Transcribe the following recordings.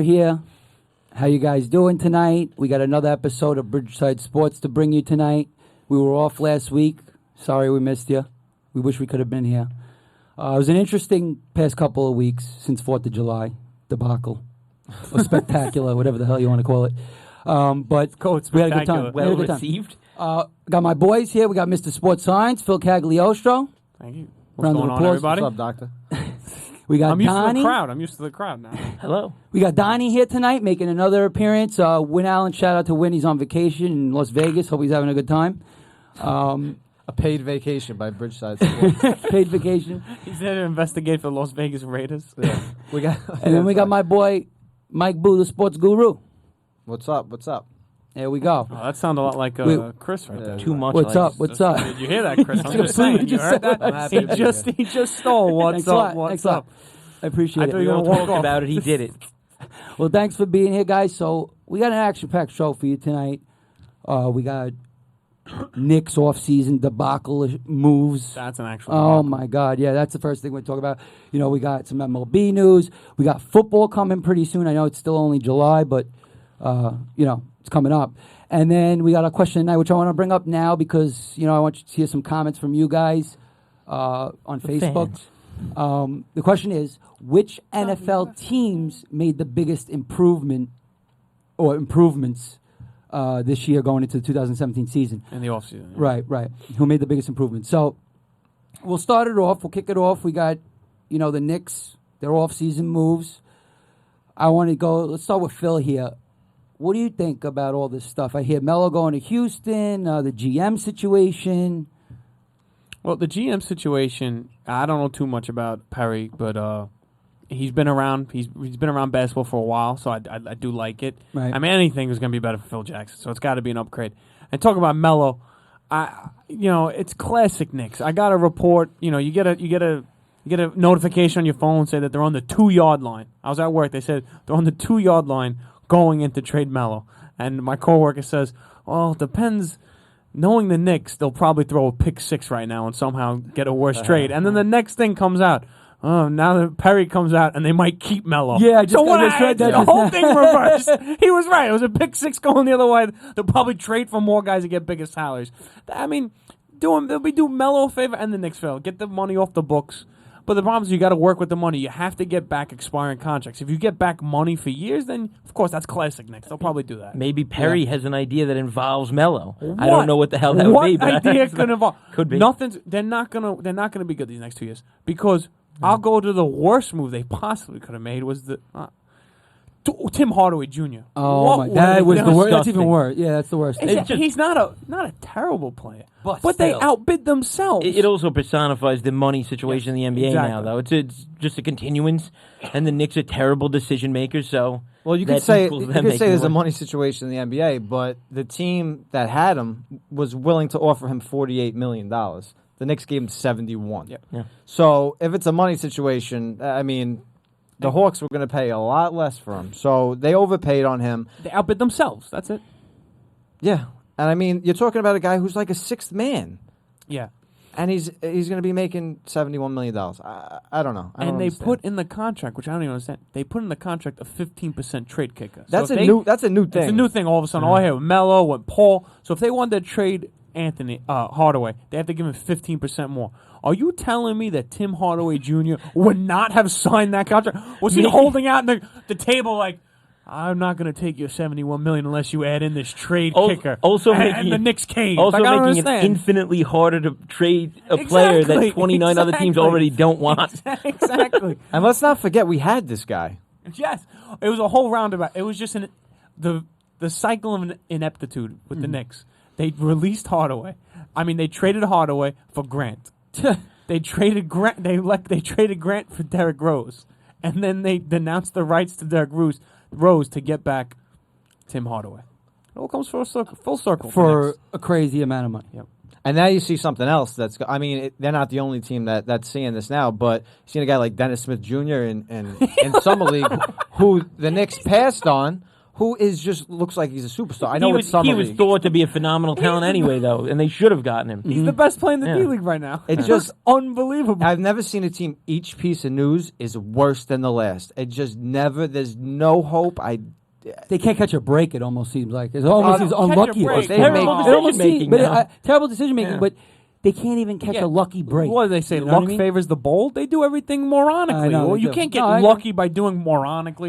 Here. How you guys doing tonight? We got another episode of Bridgeside Sports to bring you tonight. We were off last week. Sorry we missed you. We wish we could have been here. It was an interesting past couple of weeks since 4th of July debacle. Or spectacular, whatever the hell you want to call it. But we had a good time. Well received. Got my boys here. We got Mr. Sports Science, Phil Cagliostro. Thank you. What's going on, everybody? What's up, doctor? We got I'm used Donny. to the crowd. I'm used to the crowd now. Hello. We got Donny here tonight making another appearance. Win Allen, shout out to Win. He's on vacation in Las Vegas. Hope he's having a good time. A paid vacation by Bridgeside Sports. Paid vacation. He's there to investigate for the Las Vegas Raiders. Yeah. And then we got my boy, Mike Boo, the sports guru. What's up? What's up? There we go. Oh, that sounded a lot like Chris right there. Too much. What's up? What's up? Did you hear that, Chris? I'm just saying. You heard that? He just stole. What's up? What's up? I appreciate it. I thought you were going to walk about it. He did it. Well, thanks for being here, guys. So we got an action-packed show for you tonight. We got Knicks off-season debacle moves. That's an actual Oh, debacle. my God. Yeah, that's the first thing we're talking about. You know, we got some MLB news. We got football coming pretty soon. I know it's still only July, but, you know, it's coming up. And then we got a question tonight, which I want to bring up now because, you know, I want you to hear some comments from you guys on Facebook. The question is, which NFL teams made the biggest improvements this year going into the 2017 season? In the offseason. Right. Who made the biggest improvements? So we'll start it off. We'll kick it off. We got, you know, the Knicks, their off-season moves. I want to go, let's start with Phil here. What do you think about all this stuff? I hear Melo going to Houston, the GM situation. Well, the GM situation, I don't know too much about Perry, but he's been around. He's been around basketball for a while, so I do like it. Right. I mean, anything is going to be better for Phil Jackson, so it's got to be an upgrade. And talking about Melo, it's classic Knicks. I got a report. You know, you get a notification on your phone say that they're on the 2-yard line. I was at work. They said they're on the 2-yard line going in to trade Melo, and my coworker says, "Well, it depends." Knowing the Knicks, they'll probably throw a pick 6 right now and somehow get a worse trade. And then the next thing comes out. Oh, now that Perry comes out and they might keep Melo. Yeah, I just read that. The whole thing reversed. He was right. It was a pick 6 going the other way. They'll probably trade for more guys and get bigger salaries. I mean, they'll be doing Melo a favor and the Knicks favor. Get the money off the books. But the problem is you got to work with the money. You have to get back expiring contracts. If you get back money for years, then, of course, that's classic Knicks. They'll probably do that. Maybe Perry has an idea that involves Melo. I don't know what the hell that would be. What idea could involve? Could be. They're not gonna be good these next 2 years because I'll go to the worst move they possibly could have made was the Tim Hardaway Jr. Oh my! That was the worst. That's even worse. Yeah, that's the worst. He's not a terrible player, but they still. outbid themselves. It also personifies the money situation in the NBA now, though. It's just a continuance, and the Knicks are terrible decision makers. So, Well, you could say there's a money situation in the NBA, but the team that had him was willing to offer him $48 million. The Knicks gave him 71. Yep. Yeah. So if it's a money situation, I mean, the Hawks were going to pay a lot less for him. So they overpaid on him. They outbid themselves. That's it. Yeah. And I mean, you're talking about a guy who's like a sixth man. Yeah. And he's going to be making $71 million. I don't know. I don't understand. Put in the contract, which I don't even understand. They put in the contract a 15% trade kicker. That's a new thing. It's a new thing. All of a sudden, all I hear with Melo and Paul. So if they wanted to trade Hardaway, they have to give him 15% more. Are you telling me that Tim Hardaway Jr. would not have signed that contract? Was he holding out the table like, I'm not going to take your $71 million unless you add in this trade kicker. Also and the Knicks came. Also like, making it infinitely harder to trade a player that 29 other teams already don't want. Exactly. And let's not forget, we had this guy. Yes. It was a whole roundabout. It was just the cycle of ineptitude with the Knicks. They released Hardaway. I mean, they traded Hardaway for Grant. They traded Grant. They traded Grant for Derrick Rose, and then they denounced the rights to Derrick Rose to get back Tim Hardaway. It all comes full circle for a crazy amount of money. Yep. And now you see something else they're not the only team that's seeing this now, but you've seen a guy like Dennis Smith Jr. in Summer League who the Knicks passed on, who is just looks like he's a superstar. I know he was thought to be a phenomenal talent anyway, though, and they should have gotten him. He's the best player in the D-League right now. It's just unbelievable. I've never seen a team, each piece of news is worse than the last. It just never, there's no hope. They can't catch a break, it almost seems like. It almost seems unlucky. Terrible decision making, but they can't even catch a lucky break. What do they say? You know Luck what I mean? favors the bold. They do everything moronically. Well, you can't get lucky by doing moronic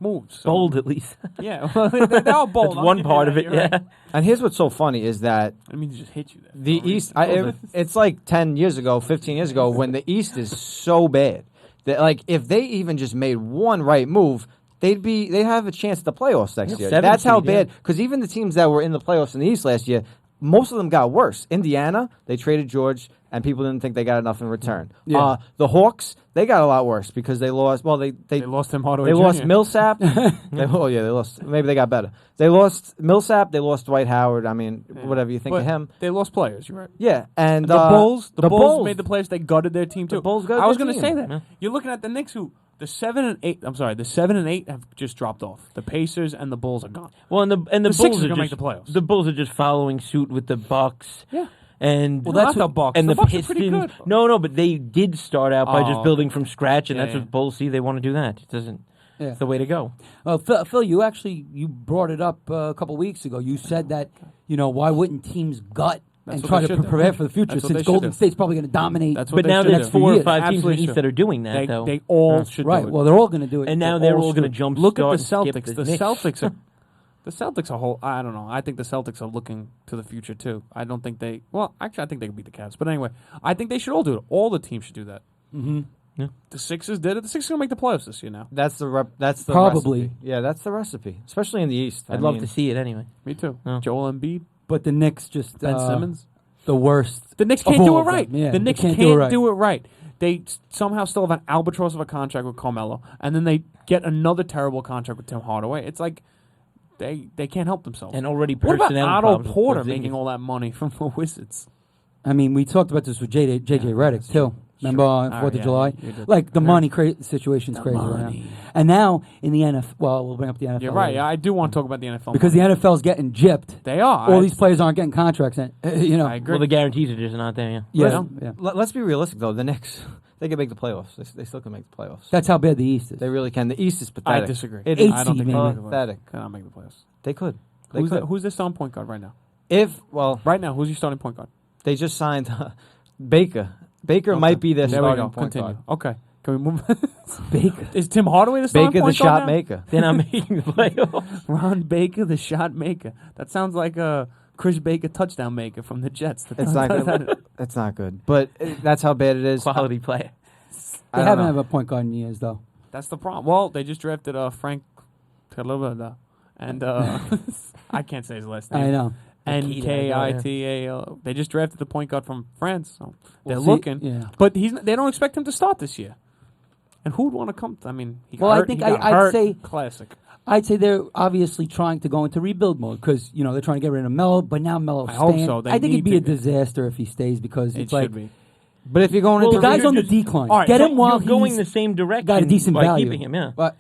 moves. So. Bold, at least. Yeah, they're all bold. That's one part of it, yeah. Right. And here's what's so funny is that I mean, just hit you there. the East, it's like 10 years ago, 15 years ago, when the East is so bad that, like, if they even just made one right move, they'd have a chance at the playoffs next year. That's how bad. Because even the teams that were in the playoffs in the East last year, most of them got worse. Indiana, they traded George, and people didn't think they got enough in return. Yeah. The Hawks, they got a lot worse because they lost. Well, they lost Tim Hardaway. They Jr. lost Millsap. They lost. Maybe they got better. They lost Millsap. They lost Dwight Howard. I mean, whatever you think of him. They lost players. You're right. Yeah, and the Bulls. The Bulls made the players. They gutted their team too. The Bulls gutted I was their going to team. say that. Yeah. You're looking at the Knicks, who the 7 and 8. I'm sorry, the 7 and 8 have just dropped off. The Pacers and the Bulls are gone. Well, and the Bulls Sixers are gonna just make the playoffs. The Bulls are just following suit with the Bucks. Yeah. And that's the Bucks. And the the Bucks Pistons. are pretty good. No, but they did start out by just building from scratch, and that's yeah. what Bulls see. They want to do that. It doesn't. Yeah. It's the way to go. Phil, you brought it up a couple weeks ago. You said that why wouldn't teams gut and try to prepare for the future since Golden State's probably going to dominate. But now there's 4 or 5 teams in the East that are doing that, though. They all should do it. Right. Well, they're all going to do it. And now they're all going to jump. Look at the Celtics. The Celtics are I don't know. I think the Celtics are looking to the future too. I don't think they. Well, actually, I think they could beat the Cavs. But anyway, I think they should all do it. All the teams should do that. Mm-hmm. Yeah. The Sixers did it. The Sixers are gonna make the playoffs this year now. That's the probably. recipe. Yeah, that's the recipe, especially in the East. I'd love to see it anyway. Me too. Oh. Joel Embiid, But the Knicks just Ben Simmons, the worst. The Knicks can't do it right. Yeah, the Knicks can't do it right. They somehow still have an albatross of a contract with Carmelo, and then they get another terrible contract with Tim Hardaway. It's like they can't help themselves. And already what about personnel Otto problems Porter with making all that money from the Wizards? I mean, we talked about this with JJ Redick too. Remember on 4th of July? Like the money situation's crazy right now. And now in the NFL, well, we'll bring up the NFL. You're right. I do want to talk about the NFL because the NFL's getting gypped. They are. All these players aren't getting contracts. I agree. Well, the guarantees are just not there. Yeah. Let's be realistic though. The Knicks, they can make the playoffs. They still can make the playoffs. That's how bad the East is. They really can. The East is pathetic. I disagree. It is. I don't think they pathetic. cannot make the playoffs. They could. Who's their starting point guard right now? Right now, who's your starting point guard? They just signed Baker. Baker might be their starting point Continue. guard. Okay. Can we move? Baker. Is Tim Hardaway the starting Baker, point the guard shot now? maker. They're not making the playoffs. Ron Baker, the shot maker. That sounds like a Chris Baker touchdown maker from the Jets. It's not good. It's not good. But that's how bad it is. Quality player. They haven't had a point guard in years, though. That's the problem. Well, they just drafted Frank Kalubada, and I can't say his last name. I know. Nkita. They just drafted the point guard from France, so they're Well, looking. Yeah. But they don't expect him to start this year. And who'd want to come? I mean, he got Well, I hurt, think he got I'd hurt. say- classic. I'd say they're obviously trying to go into rebuild mode because they're trying to get rid of Melo, but now Melo's I hope staying. so. They I think it'd need be a to be. disaster if he stays because It it's like should be. But if you're going the into guy's on the just- decline. All right, Get so him while You're going he's the same direction got a decent by value. keeping him, yeah. But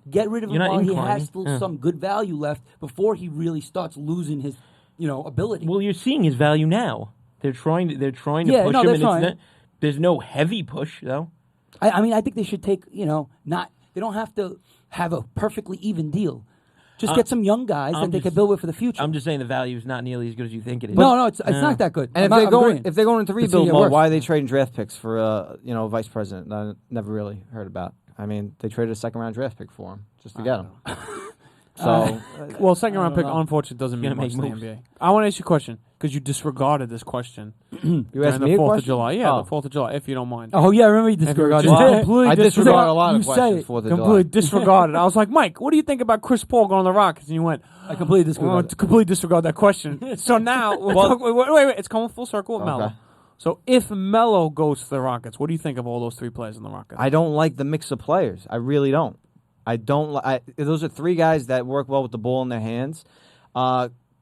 get rid of him You're not while he inclining. has still Yeah. some good value left before he really starts losing his ability. Well, you're seeing his value now. They're trying to Yeah, push him, no, and they're it's trying. not, there's no heavy push though. I mean, I think they should take they don't have to have a perfectly even deal. Just get some young guys that they can build with for the future. I'm just saying the value is not nearly as good as you think it is. No, it's not that good. And I'm if agreeing. they're going into rebuild it mode, works. why are they trading draft picks for vice president? I never really heard about. I mean, they traded a second round draft pick for him just to get him. So, Well, second round pick, know. unfortunately, doesn't mean Gonna much make in the moves. NBA. I want to ask you a question because you disregarded this question. you asked during me the a 4th question. of July. Yeah, Oh. the 4th of July, if you don't mind. Oh yeah, I remember you disregarded. Just that. completely I disregard a lot of You say questions it. for the Completely disregarded. I was like, Mike, what do you think about Chris Paul going to the Rockets? And you went, I completely disregarded. to completely disregard that question. So now, wait, it's coming full circle with Melo. Okay. So if Melo goes to the Rockets, what do you think of all those 3 players in the Rockets? I don't like the mix of players. I really don't. I don't. Those are 3 guys that work well with the ball in their hands.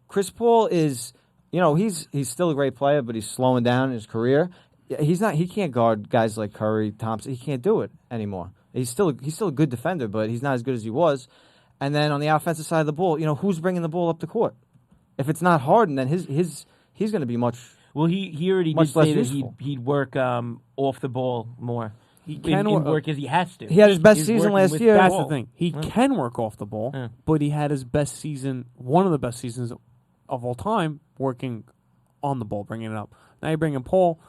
Chris Paul is, he's still a great player, but he's slowing down in his career. He can't guard guys like Curry, Thompson. He can't do it anymore. He's still a good defender, but he's not as good as he was. And then on the offensive side of the ball, who's bringing the ball up the court? If it's not Harden, then he's going to be much. Well, he already much did less say that useful. he'd work off the ball more. He can work as he has to. He had his best He's season working last with year. That's ball. the thing. He can work off the ball, but he had his best season, one of the best seasons of all time, working on the ball, bringing it up. Now you bring in Paul,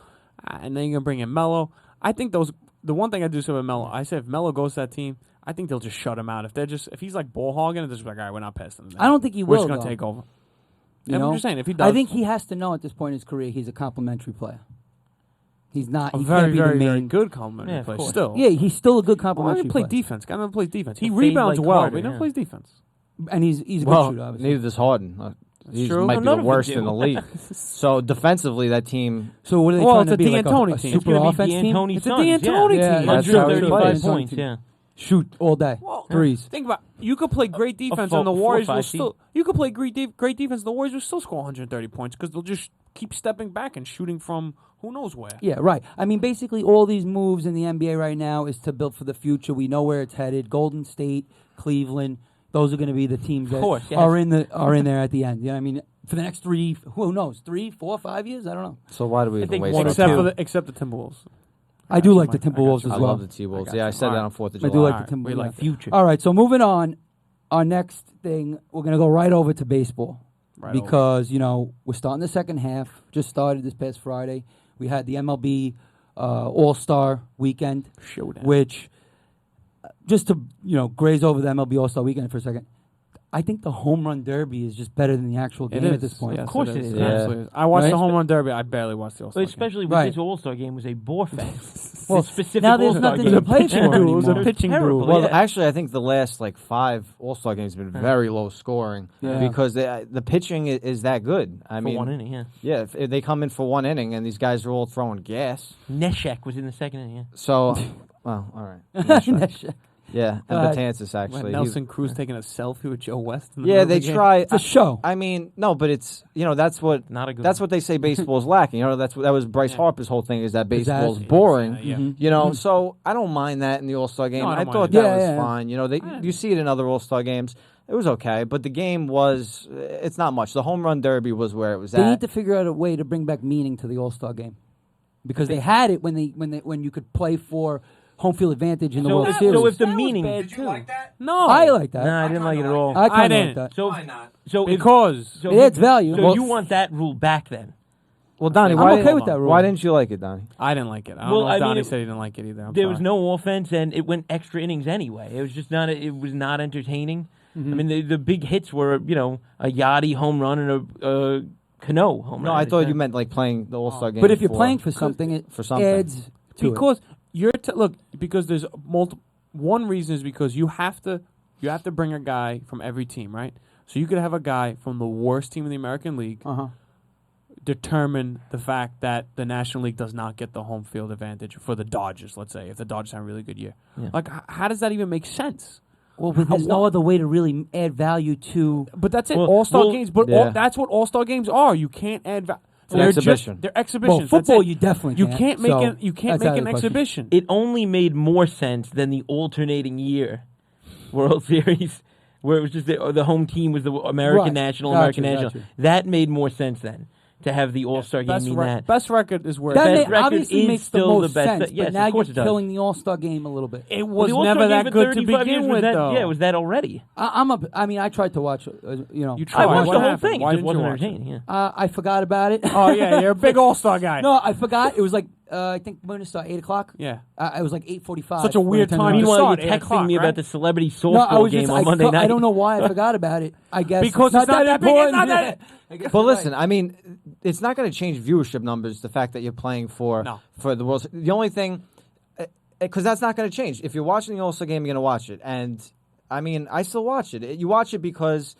and then you're going to bring in Melo. I think the one thing I do say with Melo, I say if Melo goes to that team, I think they'll just shut him out. If he's like ball hogging, they're just like, all right, we're not passing him. I don't think he We're will. just going to though. take over. You I'm know? just saying, if he does, I think he has to know at this point in his career he's a complimentary player. He's not. a He very, can't be very, the very main. good complimentary of player. course. Still, Yeah, he's still a good Well, complimentary he play player. defense. Guy never plays defense. He Fade rebounds like well, Carter, but he never yeah. plays defense. And he's a good Well, shooter, obviously. neither does Harden. He true. might No, be none the of them worst do. in the league. So defensively, that team. So what are they Well, trying it's to a be like D'Antoni a team. super It's offense team? D'Antoni It's a Suns, D'Antoni Yeah, team. that's how he 135 plays. points, yeah. Shoot all day, Well, threes. Think about you could play great defense four- and the Warriors four or will five still. You could play great defense. And the Warriors will still score 130 points because they'll just keep stepping back and shooting from who knows where. Yeah, right. I mean, basically, all these moves in the NBA right now is to build for the future. We know where it's headed. Golden State, Cleveland. Those are going to be the teams that course, yes. are in there at the end. You know what I mean? For the next who knows, 3, 4, 5 years? I don't know. So why do we even think waste one or our Except two. time? except the Timberwolves. I do like you, the Mike. I got Timberwolves you. as I well. love the T-Wolves. I got Yeah, I you. said that All on 4th of I July. do like Alright, the Timberwolves. We like future. All right, so moving on, our next thing, we're going to go right over to baseball. Right Because, we're starting the second half. Just started this past Friday. We had the MLB All-Star Weekend, Showdown. which, just to, graze over the MLB All-Star Weekend for a second, I think the home run derby is just better than the actual It game is. at this point. Yes, Of course it is. It Yeah. absolutely is. I watched Right? the home run derby. I barely watched the All-Star But game. especially Right. with this All-Star game was a bore fest. Well, The specific now there's All-Star nothing game. to play for It was a anymore. pitching terrible. duel. Well, Yeah. actually, I think the last 5 All-Star games have been very low scoring Yeah. because the pitching is that good. I For mean, one inning, yeah. yeah, if they come in for one inning and these guys are all throwing gas. Neshek was in the second inning, yeah. So, well, all right. That's right. Yeah, Go and ahead. Betances When actually. Nelson Cruz taking a selfie with Joe West. In the Yeah, middle they of the game. try. It's a show. I mean, no, but it's that's what Not a good that's what they say baseball's lacking. That was Bryce Harper's whole thing is that baseball's Exactly. boring. Yeah. Mhm. So I don't mind that in the All-Star game. No, I I don't thought mind that it. was Yeah. fine. You see it in other All-Star games. It was okay, but the game it's not much. The home run derby was where it was They at. need to figure out a way to bring back meaning to the All-Star game. Because they had it when you could play for home field advantage in the World Series. So if the That was meaning, bad, Did too. you like that? No, I like that. nah, I didn't like it at all. I kind of didn't. like that. So, Why not? so if- because so It adds value. So Well, you want that rule back then? Well, Donnie, I'm why okay with that rule. Why didn't you like it, Donnie? I didn't like it. I don't Well, know if I mean, Donnie it- said he didn't like it either. I'm There sorry. was no offense, and it went extra innings anyway. It was just not. It was not entertaining. I mean, the big hits were a Yachty home run and a Cano home run. No, I thought you meant playing the All-Star game. But if you're playing for something, it for something. adds to because look, because there's multiple. One reason is because you have to bring a guy from every team, right? So you could have a guy from the worst team in the American League it. Uh-huh. determine the fact that the National League does not get the home field advantage for the Dodgers, let's say, if the Dodgers have a really good year. Yeah. Like, how does that even make sense? Well, but there's no other way to really add value to. But that's it. Well- All-Star well, games, but yeah. that's what All-Star games are. You can't add value. It's an exhibition. They're Well, exhibitions. football That's it. you definitely You can't. can't make so an that's out of the question. exhibition. It only made more sense than the alternating year World Series, where it was just the home team was the American Right. National, Gotcha, American National. gotcha. That made more sense then to have the All-Star game mean that. Best record is where That Best record obviously is makes the still most the best. sense, Yes, but now of course you're it does. killing the All-Star game a little bit. it Well, was the All-Star never game that at good to 35 years begin was with, that, though. Yeah, it was that already. I mean, I tried to watch. You I tried. watched What the whole happened? thing. Why It just didn't wasn't you watch it? entertaining. Yeah. I forgot about it. Oh yeah, you're a big All-Star guy. No, I forgot. It was like I think when it started 8:00. Yeah. It was like 8:45. Such a weird when I time turned to it on. Meanwhile, start, you're 8 texting o'clock, me right? about the celebrity No, I softball was game just. on Monday night. I don't know why I forgot about it. I guess Because it's not that big, it's not that- But listen, I mean, it's not going to change viewership numbers. The fact that you're playing for the World. The only thing, because that's not going to change. If you're watching the All-Star game, you're going to watch it, and I mean, I still watch it. You watch it because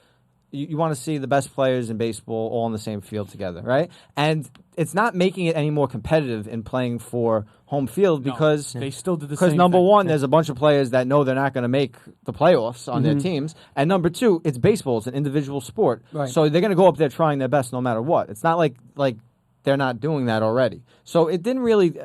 you want to see the best players in baseball all on the same field together, right? And it's not making it any more competitive in playing for home field because they still did the because same number thing. one, there's a bunch of players that know they're not going to make the playoffs on their teams, and number two, it's baseball. It's an individual sport, Right. so they're going to go up there trying their best no matter what. It's not like they're not doing that already. So it didn't really.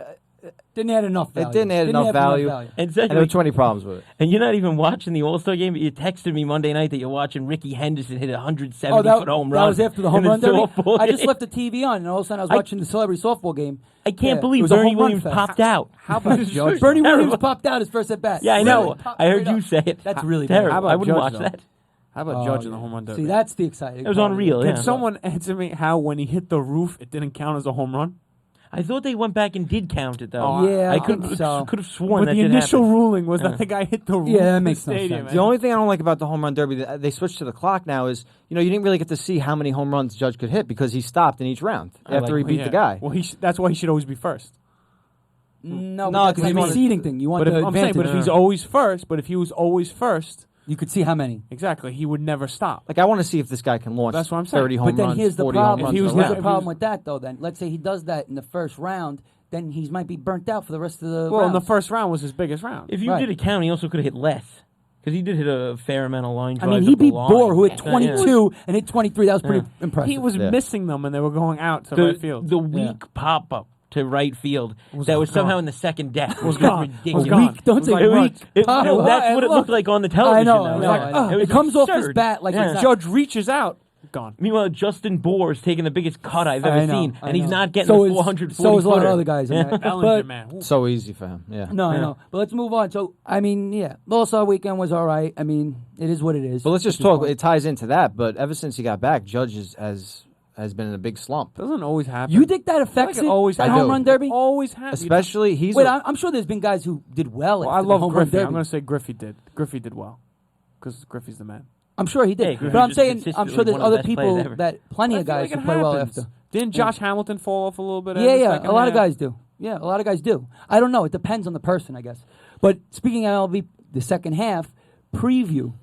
Didn't add enough value. It didn't add enough value. And And there were secondly, 20 problems with it. and you're not even watching the All-Star game. You texted me Monday night that you're watching Ricky Henderson hit a 170-foot home run. That was after the home in run derby. softball I just game. left the TV on, and all of a sudden I was watching the celebrity softball game. I can't It believe was a Bernie home run Williams fest. popped out. How about It was Judge? Bernie terrible. Williams popped out his first at bat. Yeah, I know. Really popped I heard straight you up. say it. That's really Terrible. How about I wouldn't Judge, watch though? that. How about Judge in the home run derby? See, that's the exciting. It was part of unreal, Can yeah. someone answer me how when he hit the roof, it didn't count as a home run? I thought they went back and did count it though. Oh, Yeah, I could think so. have sworn But that the did initial happen. ruling was that the guy hit the roof Yeah, that of makes the no stadium. sense. man. The only thing I don't like about the home run derby, they switched to the clock now, is you didn't really get to see how many home runs Judge could hit because he stopped in each round after he beat the guy. Well, that's why he should always be first. No, No, but 'cause that's you like want- a seeding thing. You want But the if, I'm saying, advantage. but if he's always first, but if he was always first, you could see how many. exactly, he would never stop. Like I want to see if this guy can launch That's what I'm saying. 30 home But then runs, here's the 40 problem. home runs. If he was in a Here's not- the round. problem with that, though. Then let's say he does that in the first round, then he might be burnt out for the rest of the. Well, in the rounds. first round was his biggest round. If you Right. did a count, he also could have hit less because he did hit a fair amount of line I drives. mean, he up the beat line. Bohr, who hit Yeah. 22 and hit 23. That was pretty impressive. He was Yeah. missing them, and they were going out to right field. The weak pop up to right field that was gone. somehow in the second deck was gone. ridiculous. Was gone. Weak. Don't say It was weak. It- Pop no, up. that's what it looked like on the television. I know. though. I It know. was I like, know. was It comes off his absurd. bat like Yeah. it's not. Judge reaches out, gone. Meanwhile, Justin Bohr is taking the biggest cut I've I ever know, seen, I and he's know. not getting So the is- 440 So is a lot of footer. other guys. in that. Bellinger, But man. Ooh. So easy for him. Yeah. no, I know. But let's move on. So I mean, yeah, All-Star Weekend was all right. I mean, it is what it is. But let's just At this talk. point. It ties into that. But ever since he got back, Judge has been in a big slump. Doesn't always happen. You think that affects like it it? always that happens. home run derby? Always happens. Especially he's. Wait, I'm sure there's been guys who did well. Well, at I the love home run Griffey. I'm derby. going to say Griffey did. Griffey did well because Griffey's the man. I'm sure he Yeah, did. Griffey's But I'm just saying, I'm consistently sure there's one of the other best people players ever. that plenty I of feel guys like who it play well happens. after. Didn't Josh Hamilton fall off a little bit? Yeah, in the yeah. second A lot of half? guys do. Yeah, a lot of guys do. I don't know. It depends on the person, I guess. But speaking of MLB, the second half preview.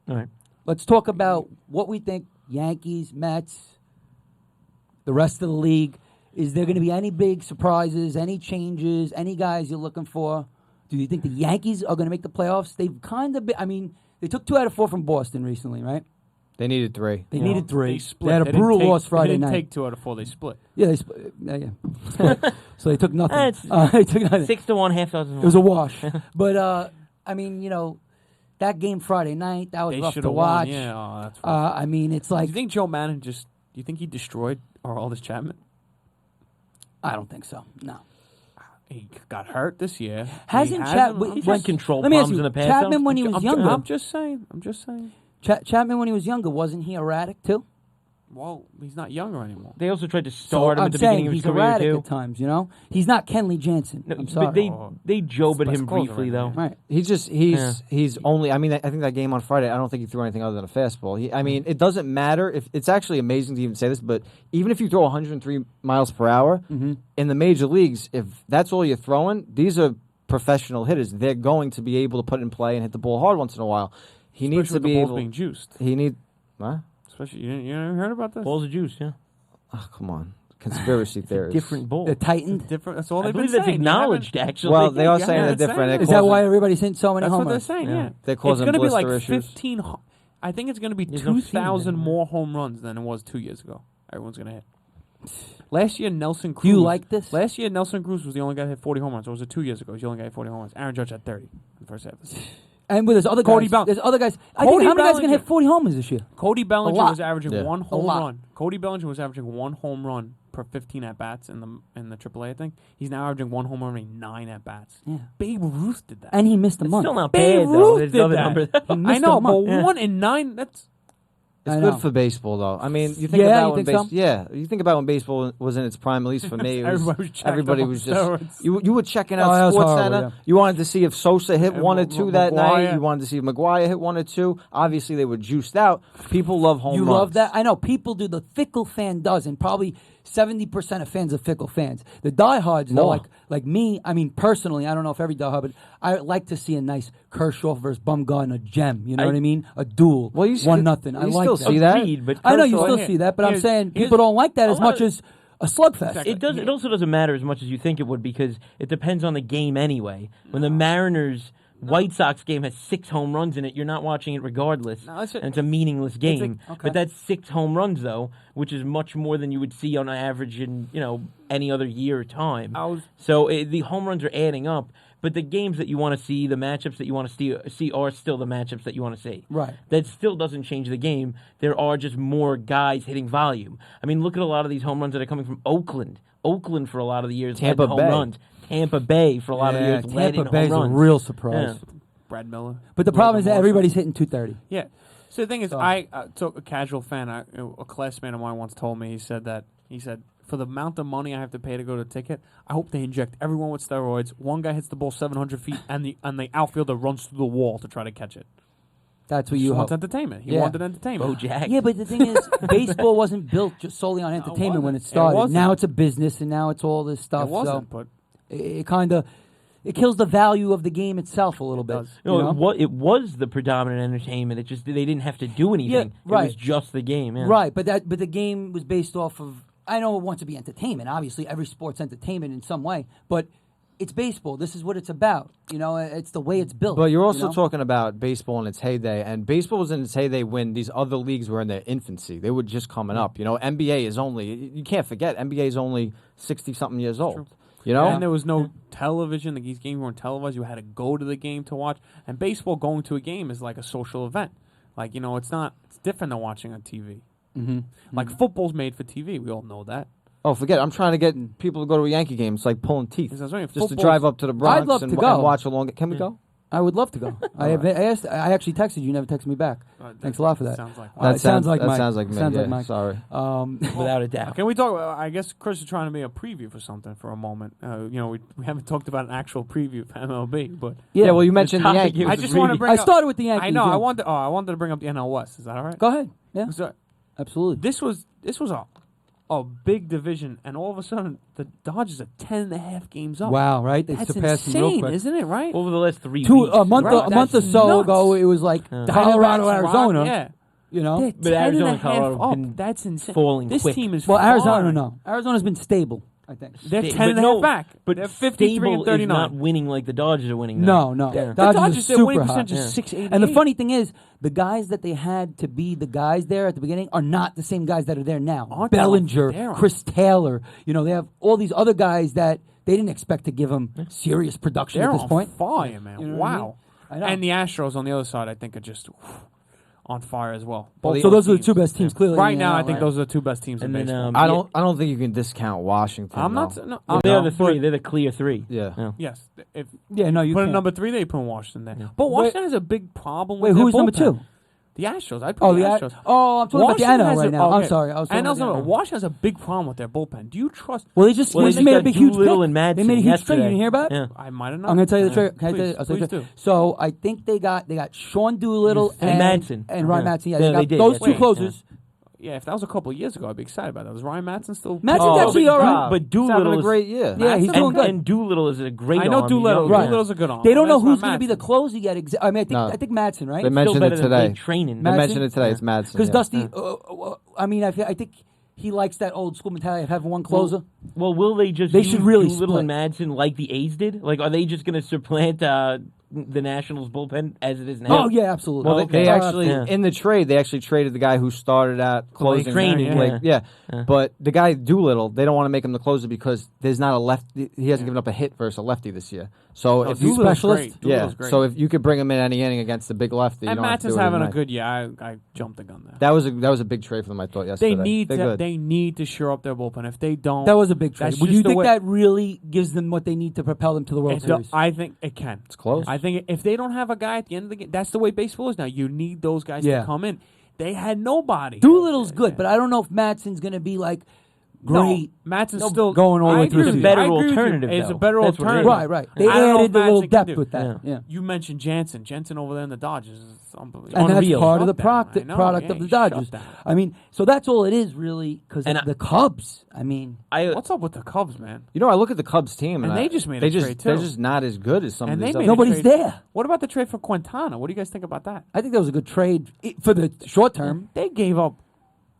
All right. Let's talk about what we think Yankees, Mets, the rest of the league. Is there going to be any big surprises, any changes, any guys you're looking for? Do you think the Yankees are going to make the playoffs? They've kind of been, I mean, they took 2 out of 4 from Boston recently, right? They needed 3. They needed 3. They split. They had a didn't brutal take- loss Friday they didn't night. take 2 out of 4. They split. Yeah, they so they took nothing. It's They took nothing. 6-1, half dozen. It was a wash. But, I mean, that game Friday night, that was They rough should to have watch. won. Yeah, oh, that's rough. I mean, it's Do like, you think Joe Madden do you think he destroyed Aroldis Chapman? I don't think so. No. He got hurt this year. Hasn't He Chapman? He's had control Let me ask problems you, in the past, Chapman though. when he was I'm younger. just saying. I'm just saying. Chapman when he was younger, wasn't he erratic too? Well, he's not younger anymore. They also tried to start him I'm at the saying beginning of his he's career erratic too. at times. He's not Kenley Jansen. No, I'm but sorry. they jobed Let's him close it briefly right though. now. Right. He's only. I mean, I think that game on Friday. I don't think he threw anything other than a fastball. I mean, it doesn't matter if it's actually amazing to even say this, but even if you throw 103 miles per hour in the major leagues, if that's all you're throwing, these are professional hitters. They're going to be able to put it in play and hit the ball hard once in a while. He needs to Especially with be the balls able. being juiced. He need. What? Especially you never heard about this? Balls of juice, yeah. Oh, come on, conspiracy theories. Different ball. The Titan. Different. That's all I they've believe been that's saying. You acknowledged haven't- actually. Well, they are Yeah, saying they're that's saying different. it. They're Is that causing- why everybody's hitting so many That's home what they're runs? saying. Yeah. Yeah, They're it's causing going to be like blister issues? 15. I think it's going to be There's no season 2,000 anymore. more home runs than it was 2 years ago. Everyone's going to hit. Last year, Nelson Cruz. Do you like this? Last year, Nelson Cruz was the only guy that hit 40 home runs. Or was it 2 years ago? He only got hit 40 home runs. Aaron Judge had 30 in the first half of the season. And there's other Cody guys. Bell- There's other guys. I think Cody how many guys can Bellinger. hit 40 homers this year? Cody Bellinger lot. was averaging Yeah. one A home lot. run. Cody Bellinger was averaging 1 home run per 15 at bats in the AAA. I think he's now averaging 1 home run every 9 at bats. Yeah. Babe Ruth did that. And he missed a It's month. still not Babe bad though. Ruth There's did another that. number. He I missed know, a month. but 1 in 9. That's It's I good know. for baseball, though. I mean, you think Yeah, about you when think so? Yeah, you think about when baseball was in its prime. At least for me, it was, Everybody was checked everybody up was on just steroids. you were checking Oh, out that was Sports horrible, Center. yeah. You wanted to see if Sosa hit And 1 or 2 that night. McGuire. You wanted to see if McGuire hit 1 or 2. Obviously, they were juiced out. People love home You runs. love that? I know people do. The fickle fan doesn't. Probably 70% of fans are fickle fans. The diehards, though, More. like me. I mean, personally, I don't know if every diehard, but I like to see a nice Kershaw versus Bumgarner gem. You know what I mean? A duel. Well, you 1-0. I you like still that. see that. Agreed, but I know you Kershaw- still see that, but I'm here's- saying here's- people don't like that as a lot much of- as a slugfest. Exactly. It also doesn't matter as much as you think it would because it depends on the game anyway. When the Mariners White Sox game has 6 home runs in it. You're not watching it regardless, No, and it's a meaningless game. okay. But that's 6 home runs though, which is much more than you would see on average in any other year or time. So the home runs are adding up. But the games that you want to see, the matchups that you want to see are still the matchups that you want to see. Right. That still doesn't change the game. There are just more guys hitting volume. I mean, look at a lot of these home runs that are coming from Oakland. Oakland for a lot of the years led Tampa in home Bay. runs. Tampa Bay for a lot of the years led in Tampa home Bay's runs. a real surprise. Yeah. Brad Miller. But the problem is that everybody's hitting 230. Yeah. So the thing is, So- I took a casual fan. A classmate of mine once told me. He said for the amount of money I have to pay to go to a ticket, I hope they inject everyone with steroids. One guy hits the ball 700 feet, and the outfielder runs through the wall to try to catch it. That's what He you wants hope. entertainment. He Yeah. wanted entertainment. Jack. Yeah, but the thing is, baseball wasn't built just solely on entertainment when it wasn't. It started. wasn't. Now it's a business, and now it's all this stuff. It wasn't, so but it kind of kills the value of the game itself a little bit. does. you know? It was the predominant entertainment. It just they didn't have to do anything. Yeah, right. It was just the game. Yeah. Right, but the game was based off of. I know it wants to be entertainment. Obviously, every sport's entertainment in some way, but it's baseball. This is what it's about. It's the way it's built. But you're also you know? talking about baseball in its heyday, and baseball was in its heyday when these other leagues were in their infancy. They were just coming up. NBA is you can't forget, NBA is only 60-something years old. And there was no television. These games weren't televised. You had to go to the game to watch. And baseball, going to a game is like a social event. It's different than watching on TV. Mm-hmm. Like football's made for TV. We all know that. Oh, forget it. I'm trying to get people to go to a Yankee game. It's like pulling teeth. That's what I mean. Just to drive up to the Bronx love and, to go. and watch a long game. Can we go? I would love to go. I actually texted you. You never texted me back. Thanks a lot for that. Sounds like That sounds like that Mike. sounds like me. Sounds yeah, like Mike. Sorry. Without a doubt. Can we talk? I guess Chris is trying to be a preview for something for a moment. We haven't talked about an actual preview for MLB, but Yeah, well, you mentioned the topic Yankees. is I just want to bring. I up, started with the Yankees. I know. yeah. I wanted to bring up the NL West. Is that all right? Go ahead. Yeah, So, absolutely. this was a big division, and all of a sudden the Dodgers are 10.5 games up. Wow, right? They That's surpassed them real insane, quick. isn't it? Right? Over the last 3 Two weeks. a month Right, a month or that's so nuts. ago, it was like Colorado, Diamondbacks, Arizona. Yeah. They're But Arizona, 10.5 Colorado have up. been That's insane. falling This quick. team is well, Arizona, far. no. Arizona's been stable, I think. They're Sta- 10.5 back. But They're 53 stable and 39. is not winning like the Dodgers are winning. Now. No. Yeah. The Dodgers Dodgers, are their winning super hot. percentage is 688. And the funny thing is, the guys that they had to be the guys there at the beginning are not the same guys that are there now. Aren't they? Bellinger, They're on. Chris Taylor. They have all these other guys that they didn't expect to give them serious production They're at this on point. fire, man. You know what I Wow. I know. And the Astros on the other side, I think, are just on fire as well. Well, Both So those are the teams. two best teams, clearly. Right in the now, I NL, think right? those are the two best teams And in then, baseball. I don't think you can discount Washington. I'm not. though. No, Well, I'm they're not, the 3. but- They're the clear 3. Yeah. Yes. If Yeah, no, you put a can't. number 3, they put Washington there. But Washington has a big problem Wait, with who their was number bullpen. 2? The Astros. I put Oh, the the Astros. I'm talking about the Washington NL has right a- now. I'm okay. sorry. I was talking NL's about the number. NL. Washington has a big problem with their bullpen. Do you trust? Well, they just Well, they made a got big, huge Doolittle pick. and Madsen They made a huge trade. yesterday. You didn't hear about it? Yeah. I might have not. I'm going to tell you the trade. Can I tell Please, you? I'll tell you please the do. trade. So I think they got Sean Doolittle And Madsen. and Ryan Yeah. Madsen. Yeah, Yeah, they got they did. those That's two right. closers. Yeah, if that was a couple of years ago, I'd be excited about that. Was Ryan Madsen still? Madsen's Oh, actually but all right. But He's having Doolittle a is great year. Yeah, he's doing good. And Doolittle is a great I know arm. He's Doolittle. young. Doolittle's a good arm. They don't know That's who's not going to be the Madsen. closer yet. I mean, I think Madsen, right? They mentioned Still it better than today. Blake Treinen. They Madsen? mentioned it today. It's Madsen. Because yeah. Dusty, I mean, I think he likes that old school mentality of having one closer. Well, will they just They use should really Doolittle split. and Madsen like the A's did? Like, are they just going to supplant the Nationals bullpen as it is now? Oh yeah, absolutely. Well, Okay. they actually Yeah. in the trade they actually traded the guy who started at closing. Treinen, Blake- yeah. But the guy Doolittle, they don't want to make him the closer because there's not a left. He hasn't given up a hit versus a lefty this year. So if you Doolittle's specialist? great. yeah, Doolittle's great. so if you could bring him in any inning against the big lefty, you And don't have to do Madsen's it having a overnight. good year. I jumped the gun there. That was a big trade for them. I thought yesterday. They need to shore up their bullpen. If they don't, That was a big trade. That's Would just you the think way- that really gives them what they need to propel them to the World Series? I think it can. It's close. I think if they don't have a guy at the end of the game, that's the way baseball is now. You need those guys Yeah. to come in. They had nobody. Doolittle's good, but I don't know if Madsen's going to be like great. No, Madsen's No, still going all the I way agree through with the you. better I agree with you. alternative, It's a though. better That's what it is. alternative. Right. They I don't know added if the little Madsen can depth do. with that. Yeah. You mentioned Jansen. Jansen over there in the Dodgers is unbelievable. And that's Unreal. part of the Shut down. product I know, product yeah, of the he shut Dodgers. down. I mean, so that's all it is really because And the Cubs. I mean, What's up with the Cubs, man? You know, I look at the Cubs team, And and they just made they a trade, They're too. just not as good as some And of these they other made a nobody's trade. there. What about the trade for Quintana? What do you guys think about that? I think that was a good trade for the short term. They gave up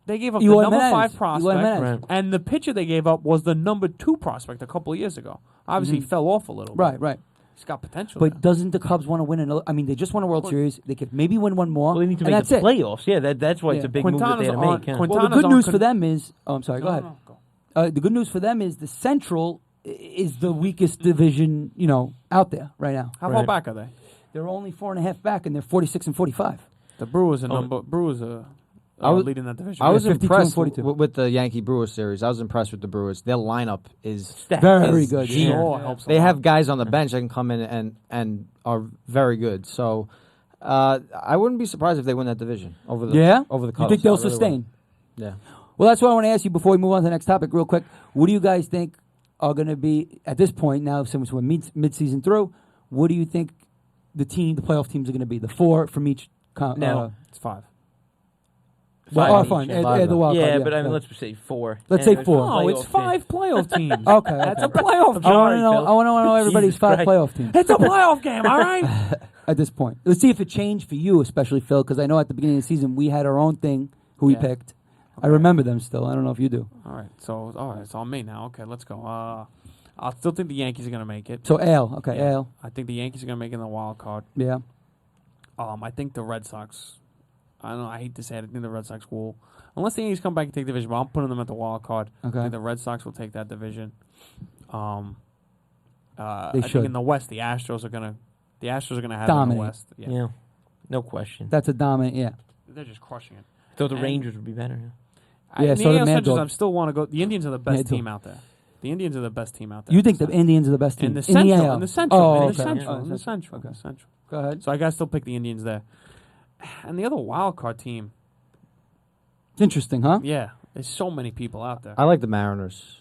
the Eloy number Menendez. 5 prospect, Eloy Menendez. Right. and the pitcher they gave up was the number 2 prospect a couple of years ago. Obviously, he fell off a little. Right, right. He's got potential. But doesn't the Cubs want to win another? I mean, they just won a World Series. They could maybe win one more. Well, they need to and make that's the it. playoffs. Yeah, that's why it's a big move that they had to make. Yeah. Well, the Quintana's good news on for them is. Oh, I'm sorry. No, go ahead. no, go. The good news for them is the Central is the weakest division, out there right now. How far back are they? They're only 4.5 back, and they're 46 and 45. The Brewers are leading that division. I was 52 and impressed 42. with the Yankee Brewers series. I was impressed with the Brewers. Their lineup is Very good. deep. Sure helps a They lot. have guys on the bench that can come in and are very good. So I wouldn't be surprised if they win that division over the over the Cubs. You think they'll I really sustain? would. Yeah. Well, that's what I want to ask you before we move on to the next topic real quick. What do you guys think are going to be, at this point now, since we're mid-season through, what do you think the playoff teams are going to be? The 4 from each... It's 5. Well, fine. Add the wild card, Yeah, but I mean, let's say 4. Let's say 4. No, it's 5 playoff teams. Okay. That's a playoff game. I want to know everybody's Jesus 5 Christ. playoff teams. It's a playoff game, all right? At this point. Let's see if it changed for you, especially, Phil, because I know at the beginning of the season we had our own thing, who we picked. I remember them still. I don't know if you do. All right, it's on me now. Okay, let's go. I still think the Yankees are going to make it. So, Ale. Okay, Yeah. Ale. I think the Yankees are going to make it in the wild card. Yeah. I think the Red Sox, I don't know, I hate to say it, I think the Red Sox will, unless the Yankees come back and take the division, but I'm putting them at the wild card. Okay. I think the Red Sox will take that division. I They think should. in the West, the Astros are going to have it in Dominate. the West. Yeah, no question. That's a dominant, yeah. They're just crushing it. Thought the Rangers would be better. Yeah, In so the the AL Mad Central, Dog. I still want to go. The Indians are the best Mad Dog. team out there. The Indians are the best team out there. You think the Indians are the best team? in the Central? AL? In the Central. Oh, in okay. the Central. Oh, In the Central. Okay. In the Central. Go ahead. So I gotta still pick the Indians there. And the other wild card team, It's interesting, huh? yeah, there's so many people out there. I like the Mariners.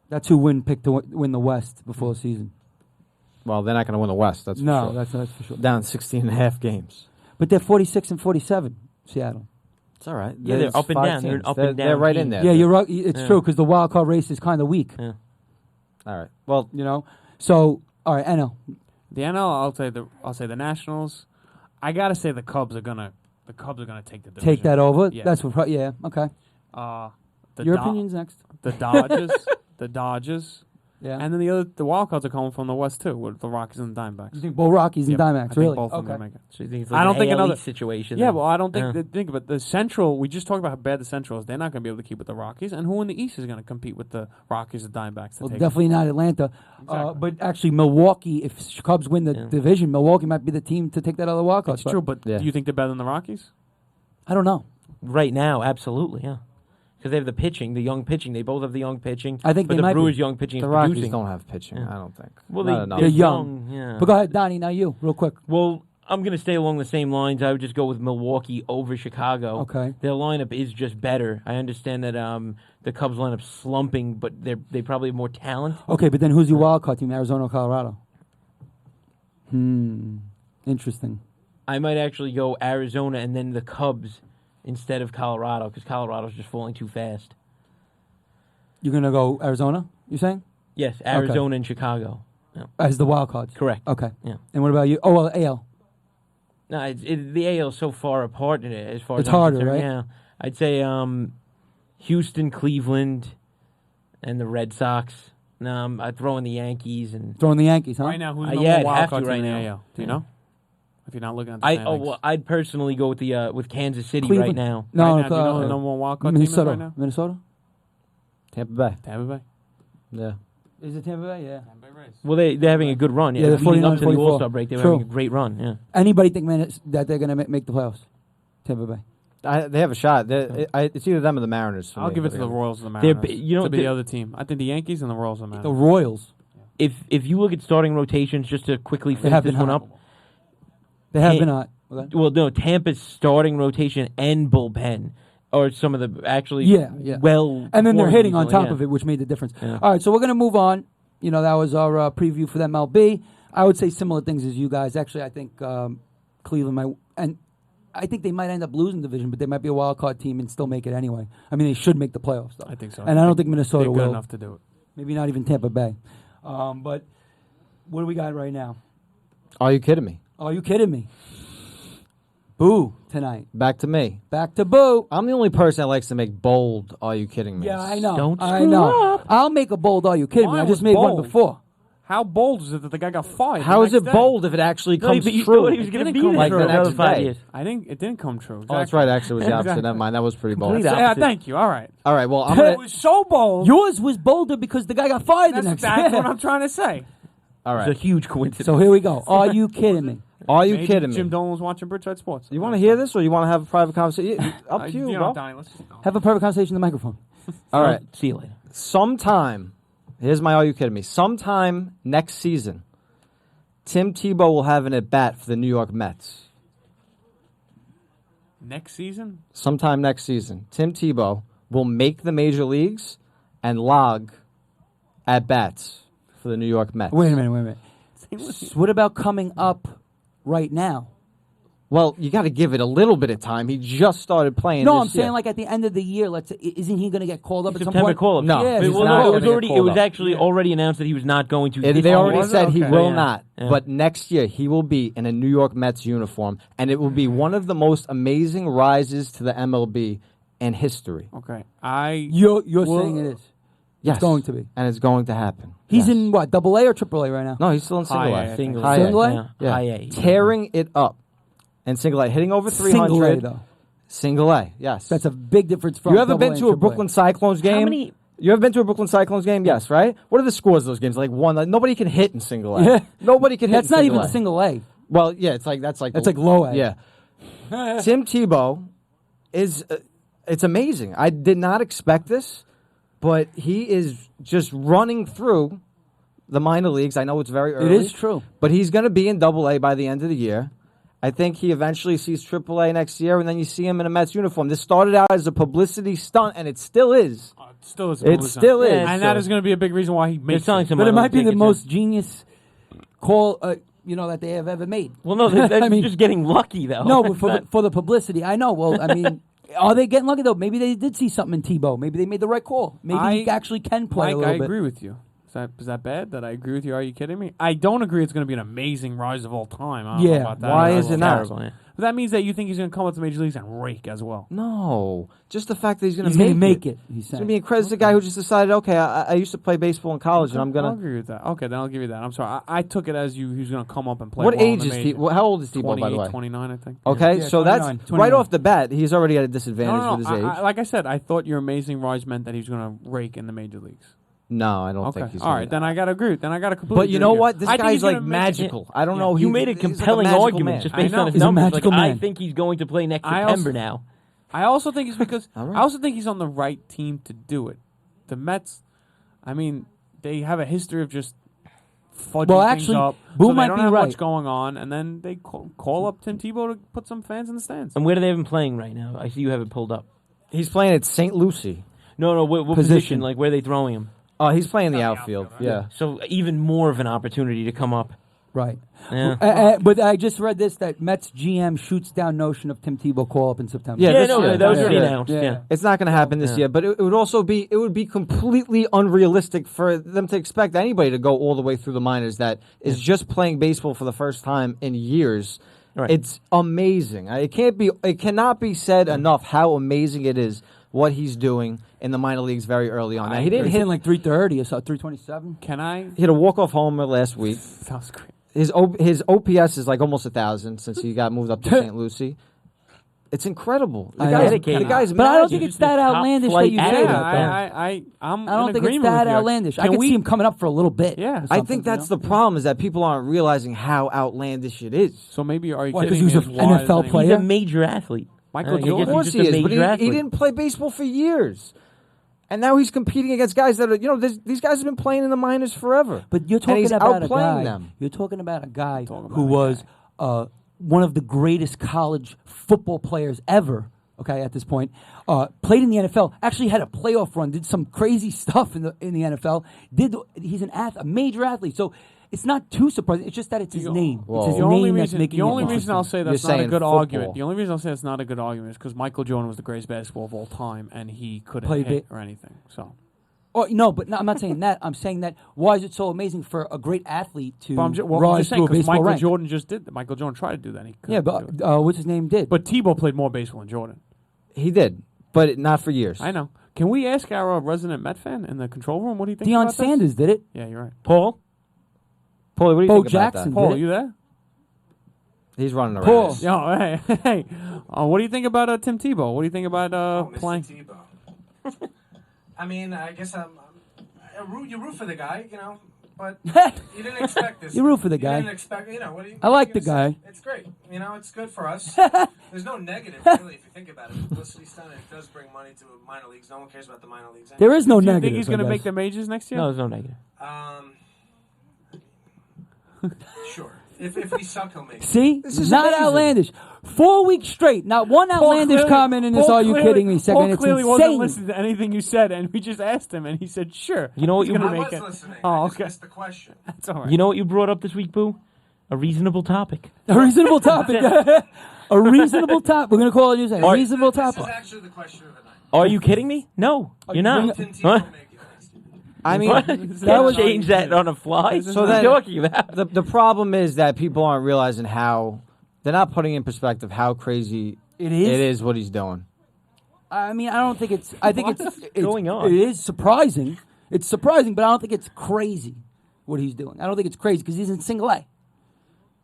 That's who picked to win the West before the season. Well, they're not going to win the West. That's for sure. that's for sure. Down 16 and a half games. But they're 46 and 47, Seattle. It's all right. Yeah, they're There's up and 5 down. They're an teams. up and down They're right in team. there. Yeah, you're right. It's Yeah. true because the wild card race is kind of weak. Yeah. All right. Well, So, all right, NL. The NL, I'll say the Nationals. I gotta say the Cubs are gonna take the division. Take that over. Yeah. That's what. Yeah. Okay. Your opinion's next. The Dodgers, the Dodgers, Yeah. and then the wild cards are coming from the West too, with the Rockies and the Diamondbacks. You think Bull Rockies and Yep, Diamondbacks? I think Really? both of them Okay. are make it. So you think it's I like don't an think AL another- East situation. Yeah, then? well, I don't think. Yeah. Think about the Central. We just talked about how bad the Central is. They're not going to be able to keep with the Rockies, and who in the East is going to compete with the Rockies and Diamondbacks? To Well, take definitely not Atlanta. Exactly. But actually, Milwaukee. If Cubs win the division, Milwaukee might be the team to take that other wild card It's spot. true, but Yeah. do you think they're better than the Rockies? I don't know. Right now, absolutely, yeah. Because they have the pitching, the young pitching. They both have the young pitching. I think but they the might Brewers' be. young pitching the is Rockies producing. don't have pitching, Yeah. I don't think. Well, Not enough. they're young. Yeah. But go ahead, Donnie. Now you, real quick. Well, I'm going to stay along the same lines. I would just go with Milwaukee over Chicago. Okay. Their lineup is just better. I understand that the Cubs lineup slumping, but they probably have more talent. Okay, but then who's your wild card team? Arizona or Colorado? Interesting. I might actually go Arizona and then the Cubs instead of Colorado because Colorado's just falling too fast. You're gonna go Arizona? You saying Yes, Arizona and Chicago. Yeah. as the wild cards? Correct. Okay. Yeah. And what about you? Oh, well, AL. No, the AL is so far apart as far It's as I'm harder, concerned. right? Yeah, I'd say Houston, Cleveland, and the Red Sox. No, I'd throw in the Yankees and Throwing the Yankees, huh? Right now, who's the yeah, number I'd one have wild to card team right in the now. AL? Do you know? If you're not looking at the I'd standings. personally go with Kansas City Cleveland. right now. No, right now, do you know who the number one wild card team is Minnesota. right now? Minnesota. Tampa Bay. Tampa Bay. Yeah. Is it Tampa Bay? Yeah. Tampa Bay Rays. Well, they're having a good run. Yeah, they're leading up to the 49-44. All-Star break, they were True. having a great run. Yeah. Anybody think that they're gonna make the playoffs? Tampa Bay. They have a shot. It's either them or the Mariners. for I'll me. give it to the Royals and the They're Mariners. bi- you know, to be the they're- other team. I think the Yankees and the Royals and the The Mariners. Royals. If you look at starting rotations, just to quickly They finish have this been one hot. up. They have Can't- been hot. Okay. Well, no, Tampa's starting rotation and bullpen are some of the actually Yeah. well. And then they're performing hitting on recently, top yeah. of it, which made the difference. Yeah. All right, so we're going to move on. That was our preview for the MLB. I would say similar things as you guys. Actually, I think Cleveland might, and I think they might end up losing the division, but they might be a wild card team and still make it anyway. I mean, they should make the playoffs, though. I think so. And I don't think Minnesota they're good will. enough to do it. Maybe not even Tampa Bay. But what do we got right now? Are you kidding me? Are you kidding me? Boo tonight. Back to me. Back to boo. I'm the only person that likes to make bold. Are you kidding me? Yeah, I know. Don't I screw know. up. I'll make a bold. Are you kidding me? Mine I just was made one bold. before. How bold is it that the guy got fired? How is it bold if it actually comes you true? thought he was going to be come there true. for Like another the next 5 day. years. It didn't come true. Exactly. Oh, that's right. Actually, it was the opposite. Exactly. Never mind. That was pretty bold. Complete Yeah, opposite. thank you. All right. All right. Well, I'm It gonna. was so bold. Yours was bolder because the guy got fired the next That's day. what I'm trying to say. All It's right. a huge coincidence. So here we go. Are you kidding me? Are you Maybe kidding me? Jim Dolan was watching Bridgeside Sports. You want to hear this, or you want to have a private conversation? Up to you, bro. Donny, let's just go. Have a private conversation in the microphone. All right. See you later. Sometime, here's my "Are you kidding me?" Sometime next season, Tim Tebow will have an at bat for the New York Mets. Next season? Sometime next season, Tim Tebow will make the major leagues and log at bats for the New York Mets. Wait a minute. What about coming up right now? Well, you got to give it a little bit of time. He just started playing. No, this I'm saying year. like at the end of the year. Let's say, isn't he going to get called up at some September point? call-up. No, Yeah, he's well, not it gonna was get already called up. actually already announced that he was not going to. They already was it? said he Okay. will Yeah. not. Yeah. But next year he will be in a New York Mets uniform, and it will be one of the most amazing rises to the MLB in history. Okay. You're Well, saying it is. Yes, It's going to be. and it's going to happen. He's Yes. in what? Double A or Triple A right now? No, he's still in single High A. A, Single High A. Single A? Yeah. Yeah. High A. Tearing it up. And single A, hitting over 300. Single A though. Single A, yes. That's a big difference from. You ever double been A to and a triple Brooklyn Cyclones game? How many? You ever been to a Brooklyn Cyclones game? Yes, right? What are the scores of those games? Like one. Like, nobody can hit in single A. Yeah. Nobody can hit That's in not single even A. single A. Well, yeah, it's like that's like low A. Yeah. Tim Tebow is it's amazing. I did not expect this, but he is just running through the minor leagues. I know it's very early. It is true. But he's going to be in Double A by the end of the year. I think he eventually sees Triple A next year, and then you see him in a Mets uniform. This started out as a publicity stunt, and it still is. It still is. It still is. And that is going to be a big reason why he They're makes selling it. some But it minor might be the tickets, most genius call, that they have ever made. Well, no, they're I mean- just getting lucky though. No, but for the publicity, I know. Well, I mean, are they getting lucky though? Maybe they did see something in Tebow. Maybe they made the right call. Maybe he actually can play Mike, a little I bit. agree with you. Is that bad that I agree with you? Are you kidding me? I don't agree it's going to be an amazing rise of all time. I don't know Yeah. about that. Why I is don't it know. not? Terrible, yeah. But that means that you think he's going to come up to major leagues and rake as well. No. Just the fact that he's going He's to going to make it. it. He's He's saying. going to be incredible. It's a guy who just decided, okay, I used to play baseball in college, and I'm I'll going to. agree with that. Okay, then I'll give you that. I'm sorry. I took it as he's going to come up and play. What well in age the is major. Tebow? How old is Tebow, by the 28, way? 29, I think. Okay, Yeah, so 29, that's right 29. off the bat. He's already at a disadvantage No, with his age. like I said, I thought your amazing rise meant that he was going to rake in the major leagues. No, I don't Okay, think he's. all gonna- right, then I got to agree. Then I got to completely. But you agree know with what? This I think guy's he's gonna like make it- magical. I don't Yeah. know. You made a he's like compelling magical argument man. just I based know. on his He's a numbers. magical I man. think he's going to play next I September also- now. I also think it's because All right. I also think he's on the right team to do it. The Mets, I mean, they have a history of just fudging Well, things actually, up. Boo so they might don't be have right. much going on, and then they call up Tim Tebow to put some fans in the stands. And where do they have him playing right now? I see you have it pulled up. He's playing at St. Lucie. No, what Position. position? Like where are they throwing him? Oh, he's playing the outfield. Yeah. So even more of an opportunity to come up. Right. Yeah. But I just read this that Mets GM shoots down notion of Tim Tebow call up in September. Yeah, Yeah, this no, year. that was Yeah. already Yeah. announced. Yeah. Yeah. It's not going to happen this Yeah. year, but it would also be completely unrealistic for them to expect anybody to go all the way through the minors that is just playing baseball for the first time in years. Right. It's amazing. It cannot be said enough how amazing it is what he's doing in the minor leagues very early on. Now, he didn't He's hit. hitting like 330 or so, 327. Can I? He hit a walk-off homer last week. That was great. His OPS is like almost 1,000 since he got moved up to St. Lucie. It's incredible. The I guy's, know. the guy's But I don't magic. think it's that outlandish that flight you say athlete. that. though. I'm I don't in think it's agreement that with you. outlandish. I Can could we- see him coming up for a little bit. Yeah. or I I something, think that's you the know? problem is that people aren't realizing how outlandish it is. So maybe are you Why, 'cause kidding he was me? an Is why NFL is it- player? He's a major athlete. Michael I guess Jordan? Of he's course just he a is, but major he athlete. didn't play baseball for years. And now he's competing against guys that are, these guys have been playing in the minors forever. But you're And talking he's about a outplaying guy. them. You're talking about a guy Talking about who a was one of the greatest college football players ever. Okay, at this point, played in the NFL. Actually, had a playoff run. Did some crazy stuff in the NFL. He's a major athlete. So it's not too surprising. It's just that it's his name. Whoa. It's his The only name that's reason, making the it only reason interesting. I'll say You're that's not a saying good football. argument. The only reason I'll say it's not a good argument is because Michael Jordan was the greatest basketball of all time, and he couldn't Played hit it. or anything. So, Oh, no, but I'm not saying that. I'm saying that why is it so amazing for a great athlete to but I'm just rise saying through a because baseball Michael rank? Jordan just did that. Michael Jordan tried to do that. And he couldn't Yeah, do but it. what's his name did? But Tebow played more baseball than Jordan. He did, but not for years. I know. Can we ask our resident Met fan in the control room what he thinks Deion about Sanders did it. this? Yeah, you're right. Paul? Paulie, what do you Bo think Jackson. about that? Paul, did it. you there? He's running around. Paul. Yo, hey. What do you think about Tim Tebow? What do you think about playing? Mr. Tebow. I mean, I guess you root for the guy, but you didn't expect this. You root for the guy. You didn't expect, what do you? I like what are you the gonna guy. say? It's great. It's good for us. There's no negative, really, if you think about it. Publicity stunt, it does bring money to minor leagues. No one cares about the minor leagues. There is no Do you negative. think he's going to make the majors next year? No, there's no negative. Sure. If we suck, he'll make it. See? This is not amazing. outlandish. 4 weeks straight. Not one outlandish comment in this. Are you kidding me? Second, Paul it's clearly wasn't insane. listening to anything you said, and we just asked him, and he said, "Sure." You know what he's you- gonna I make was it. listening. Oh, I just okay. missed the question. That's all right. You know what you brought up this week, Boo? A reasonable topic. A reasonable topic. A reasonable topic. We're gonna call it news. A reasonable This topic. is actually the question of the night. Are you kidding me? No, you're not. Tim Tebow Huh? make it next year. I mean, What? That was- Change that on a fly. So So then- then, talking about? the problem is that people aren't realizing how they're not putting in perspective how crazy It is. it is what he's doing. I mean, I don't think it's. I think it's going on? It is surprising. It's surprising, but I don't think it's crazy what he's doing. I don't think it's crazy because he's in single A.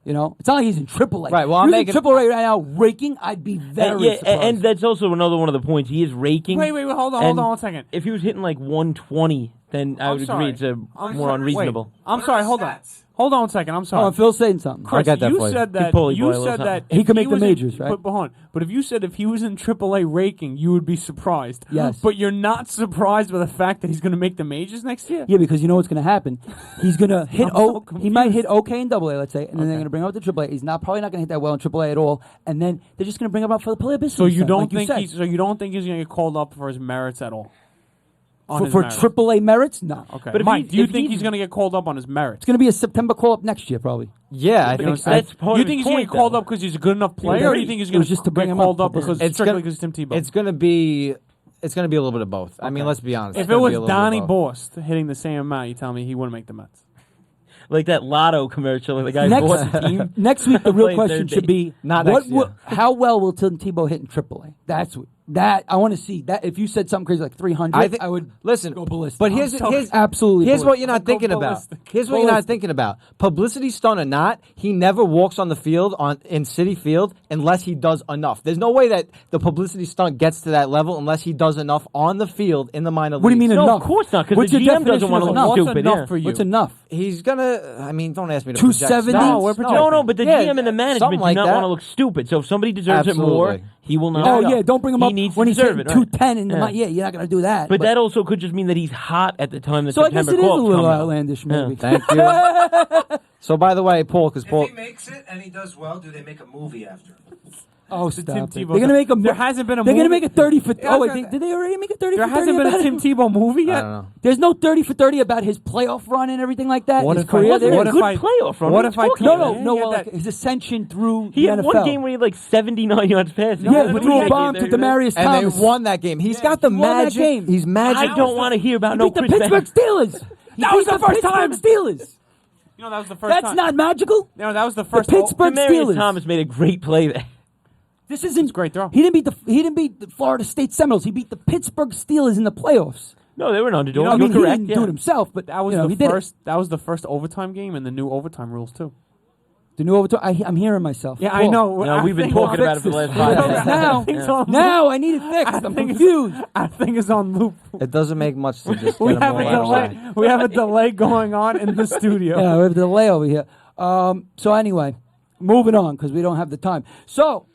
It's not like he's in triple A. Right, well, If I'm he was in making- triple A right now, raking. I'd be very Yeah, surprised. and that's also another one of the points. He is raking. Wait, hold on and one second. If he was hitting like 120, then I I'm would sorry. agree it's a I'm more sorry. unreasonable. Wait, I'm What sorry. are the Hold on. stats? Hold on a second. I'm sorry. Oh, Phil's saying something. Chris, got that you for you. said that. Pulley You boy a little said that something. He could if make the was in- majors, right? But hold on. But if you said if he was in AAA raking, you would be surprised. Yes. But you're not surprised by the fact that he's going to make the majors next year. Yeah, because you know what's going to happen. He's going to hit I'm so He might confused. hit OK in Double A, let's say, and then they're going to bring him up to Triple A. He's probably not going to hit that well in Triple A at all, and then they're just going to bring him up for the publicity. So you stunt, don't like think said. he's going to get called up for his merits at all? On for, his for merits. Triple A merits? No. Okay, But if Mike, he's- do you if think he's- he's going to get called up on his merits? It's going to be a September call up next year, probably. Yeah, I think Because that's part You of think his he's going to point, get called though. up because he's a good enough player, or do you think he's It going was just to bring get him called up up because It's strictly gonna- because Tim Tebow? it's gonna be a little bit of both. I mean, let's be honest. If It's it gonna was be a little bit Donny of both. Borst hitting the same amount, you tell me he wouldn't make the Mets. Like that Lotto commercial where the guy Next, bought the team. next week, the real Playing question third should base. be Not what next year. how well will Tim Tebow hit in Triple A? That I want to see. That if you said something crazy like 300, I would listen. go ballistic. But here's absolutely. here's what ballistic. you're not Go thinking about. ballistic. Here's what you're not Ballistic. thinking about. Publicity stunt or not, he never walks on the field in City Field unless he does enough. There's no way that the publicity stunt gets to that level unless he does enough on the field in the minor leagues. What do you mean No, enough? of course not, because What's the your GM doesn't definition want of to enough? look What's stupid. enough Yeah. for you? What's enough? He's gonna. I mean, don't ask me to 270? project No, stats. we're No, no, but the Yeah, GM and the management something do like not that. want to look stupid. So if somebody deserves it more, Absolutely. he will not. Oh No. yeah, don't bring him He up needs when to he's deserve hitting it, right. 210 in the Yeah. Yeah, you're not gonna do that. But that also could just mean that he's hot at the time that so I guess September it is a calls little come out. outlandish, maybe. Thank you. So, by the way, Paul, because If Paul, he makes it and he does well, do they make a movie after? Oh, Tim stop it. Tebow. They're gonna make a. There hasn't been a They're gonna movie- make a 30 for. Yeah, Oh wait, there- did they already make a 30 There for 30 hasn't been about a Tim him? Tebow movie I yet. don't know. There's no 30 for 30 about his playoff run and everything like that. What his if I- career Wasn't there. it a good playoff run? What What if are I you told talking No, you? no, He had well, that- like his ascension through He the had NFL. one game where he had like 79 yards passing. Yeah, What but do threw you a think bomb he to did? Demarius and Thomas. they won that game. He's got the he won that magic. game. He's magic. I don't want to hear about He no beat the Chris Pittsburgh Steelers. He That was beat the first time. Pittsburgh Steelers. You know, that was the first That's time. not magical. No, that was the The first. Pittsburgh Demarius Steelers. Thomas made a great play there. This isn't great throw. He didn't beat the Florida State Seminoles. He beat the Pittsburgh Steelers in the playoffs. No, they were an underdog. I You're mean, he correct. didn't yeah. do it himself, but That was he the did it. first. That was the first overtime game and the new overtime rules too. The new overtime. I'm hearing myself. Yeah, I Cool. know. No, we've been talking about it for the last 5 Fix minutes. this now. Things on Now I need it fixed. I'm think it's- confused. I think it's on loop. It doesn't make much to just We get him have a all out of delay. line. We have a delay going on in the studio. Yeah, we have a delay over here. So anyway, moving on because we don't have the time. So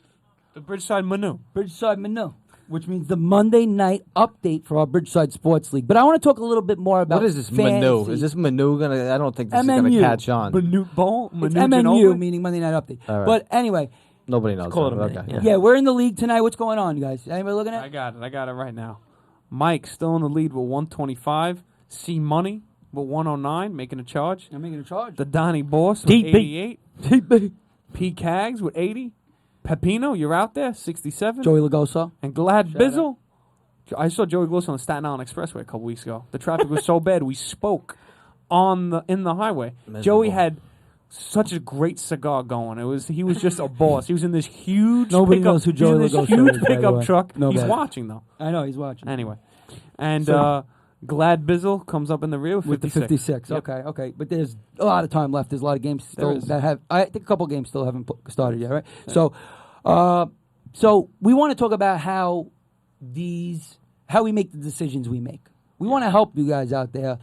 The Bridgeside menu. Bridgeside Manu, which means the Monday night update for our Bridgeside Sports League. But I want to talk a little bit more about What is this fantasy. Manu? Is this Manu gonna? I don't think this is MNU. gonna catch on. Minute Bowl. It's Minute MNU, meaning Monday night update. All right. But anyway, Nobody knows. call it that. a Okay. minute, yeah, we're in the league tonight. What's going on, guys? Anybody looking I at? got it. I got it right now. Mike still in the lead with 125. C Money with 109, making a charge. I'm making a charge. The Donny Boss with DP. 88. P Cags with 80. Pepino, you're out there, 67. Joey Lagosa. And Glad Bizzle. I saw Joey Gloss on the Staten Island Expressway a couple weeks ago. The traffic was so bad we spoke in the highway. Miserable. Joey had such a great cigar going. He was just a boss. He was in this huge Nobody pickup, knows who he was in Joey this Lagosa huge is, by the pickup way. truck. Nobody. He's watching though. I know he's watching. Anyway, and So- Glad Bizzle comes up in the rear with the 56. Yep. Okay. But there's a lot of time left. There's a lot of games still that have. I think a couple games still haven't started yet, right? Yeah. So we want to talk about how we make the decisions we make. We want to help you guys out there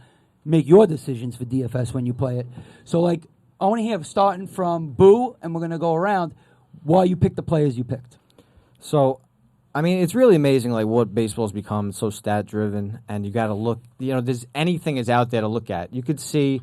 make your decisions for DFS when you play it. So, I want to hear starting from Boo, and we're going to go around why you picked the players you picked. So, it's really amazing, what baseball's become so stat driven, and you got to look. There's anything is out there to look at. You could see,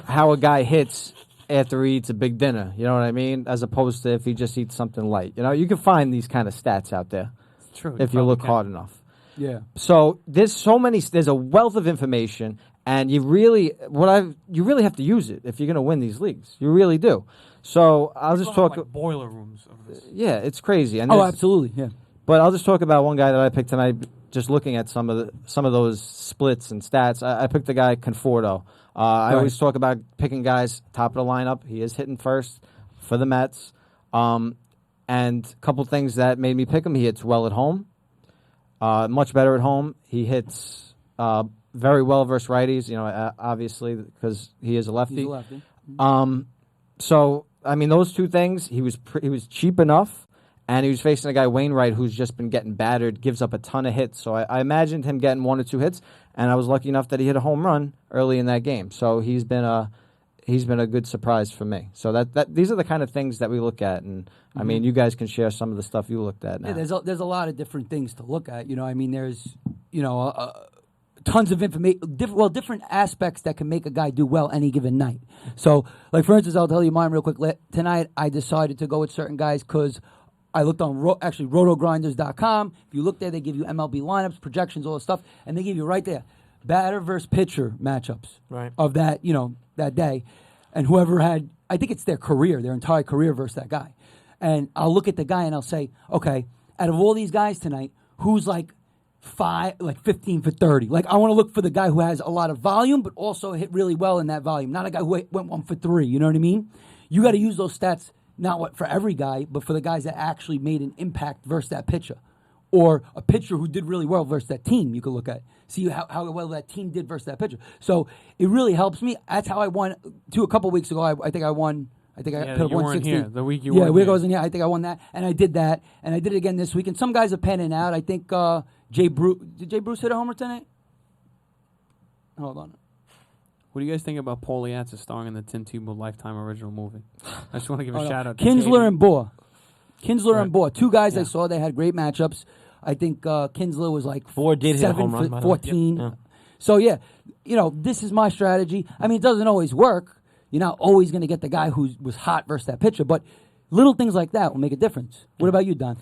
how a guy hits after he eats a big dinner. You know what I mean? As opposed to if he just eats something light. You can find these kind of stats out there. It's true. If you look hard enough. Yeah. So there's a wealth of information, and you really have to use it if you're going to win these leagues. You really do. So I'll just talk boiler rooms of this. Yeah, it's crazy. And absolutely. Yeah. But I'll just talk about one guy that I picked tonight. Just looking at some of those splits and stats, I picked the guy Conforto. I always talk about picking guys top of the lineup. He is hitting first for the Mets. And a couple things that made me pick him: he hits well at home. Much better at home. He hits very well versus righties, obviously, because he is a lefty. He's a lefty. So, those two things, he was cheap enough, and he was facing a guy, Wainwright, who's just been getting battered, gives up a ton of hits. So I imagined him getting 1 or 2 hits, and I was lucky enough that he hit a home run early in that game. So he's been a good surprise for me. So these are the kind of things that we look at, and you guys can share some of the stuff you looked at now. Yeah, there's a lot of different things to look at. There's tons of information, different aspects that can make a guy do well any given night. So, for instance, I'll tell you mine real quick. Tonight, I decided to go with certain guys because I looked on rotogrinders.com. If you look there, they give you MLB lineups, projections, all the stuff, and they give you right there batter versus pitcher matchups of that that day, and whoever had, I think it's their entire career versus that guy. And I'll look at the guy and I'll say, okay, out of all these guys tonight, who's 15 for 30? I want to look for the guy who has a lot of volume, but also hit really well in that volume. Not a guy who went 1 for 3. You know what I mean? You got to use those stats, not for every guy, but for the guys that actually made an impact versus that pitcher. Or a pitcher who did really well versus that team, you could look at. See how well that team did versus that pitcher. So it really helps me. That's how I won a couple weeks ago. I think I won. I think I put up 160. Here. The week you won. Yeah, week I was in here. I think I won that, and I did that, and I did it again this week. And some guys are panning out. I think Did Jay Bruce hit a homer tonight? Hold on. What do you guys think about Paul Yates starring in the Tim Tebow Lifetime original movie? I just want to give a shout out to Kinsler and Bohr. And Bohr. 2 guys I saw. They had great matchups. I think Kinsler was Bohr did 7 hit a home run, for 14. Yeah. So, this is my strategy. It doesn't always work. You're not always going to get the guy who was hot versus that pitcher, but little things like that will make a difference. What about you, Don?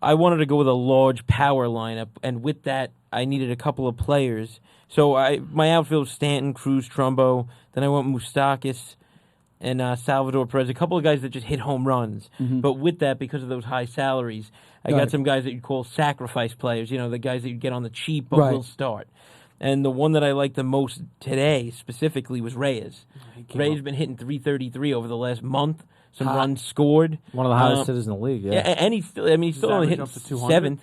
I wanted to go with a large power lineup, and with that, I needed a couple of players. So my outfield was Stanton, Cruz, Trumbo. Then I went Moustakas and Salvador Perez, a couple of guys that just hit home runs. Mm-hmm. But with that, because of those high salaries, I got some guys that you'd call sacrifice players, the guys that you get on the cheap but will start. And the one that I liked the most today specifically was Reyes. Reyes been hitting 333 over the last month. Some runs scored. One of the hottest hitters in the league. Yeah, and he's still only hitting 7th.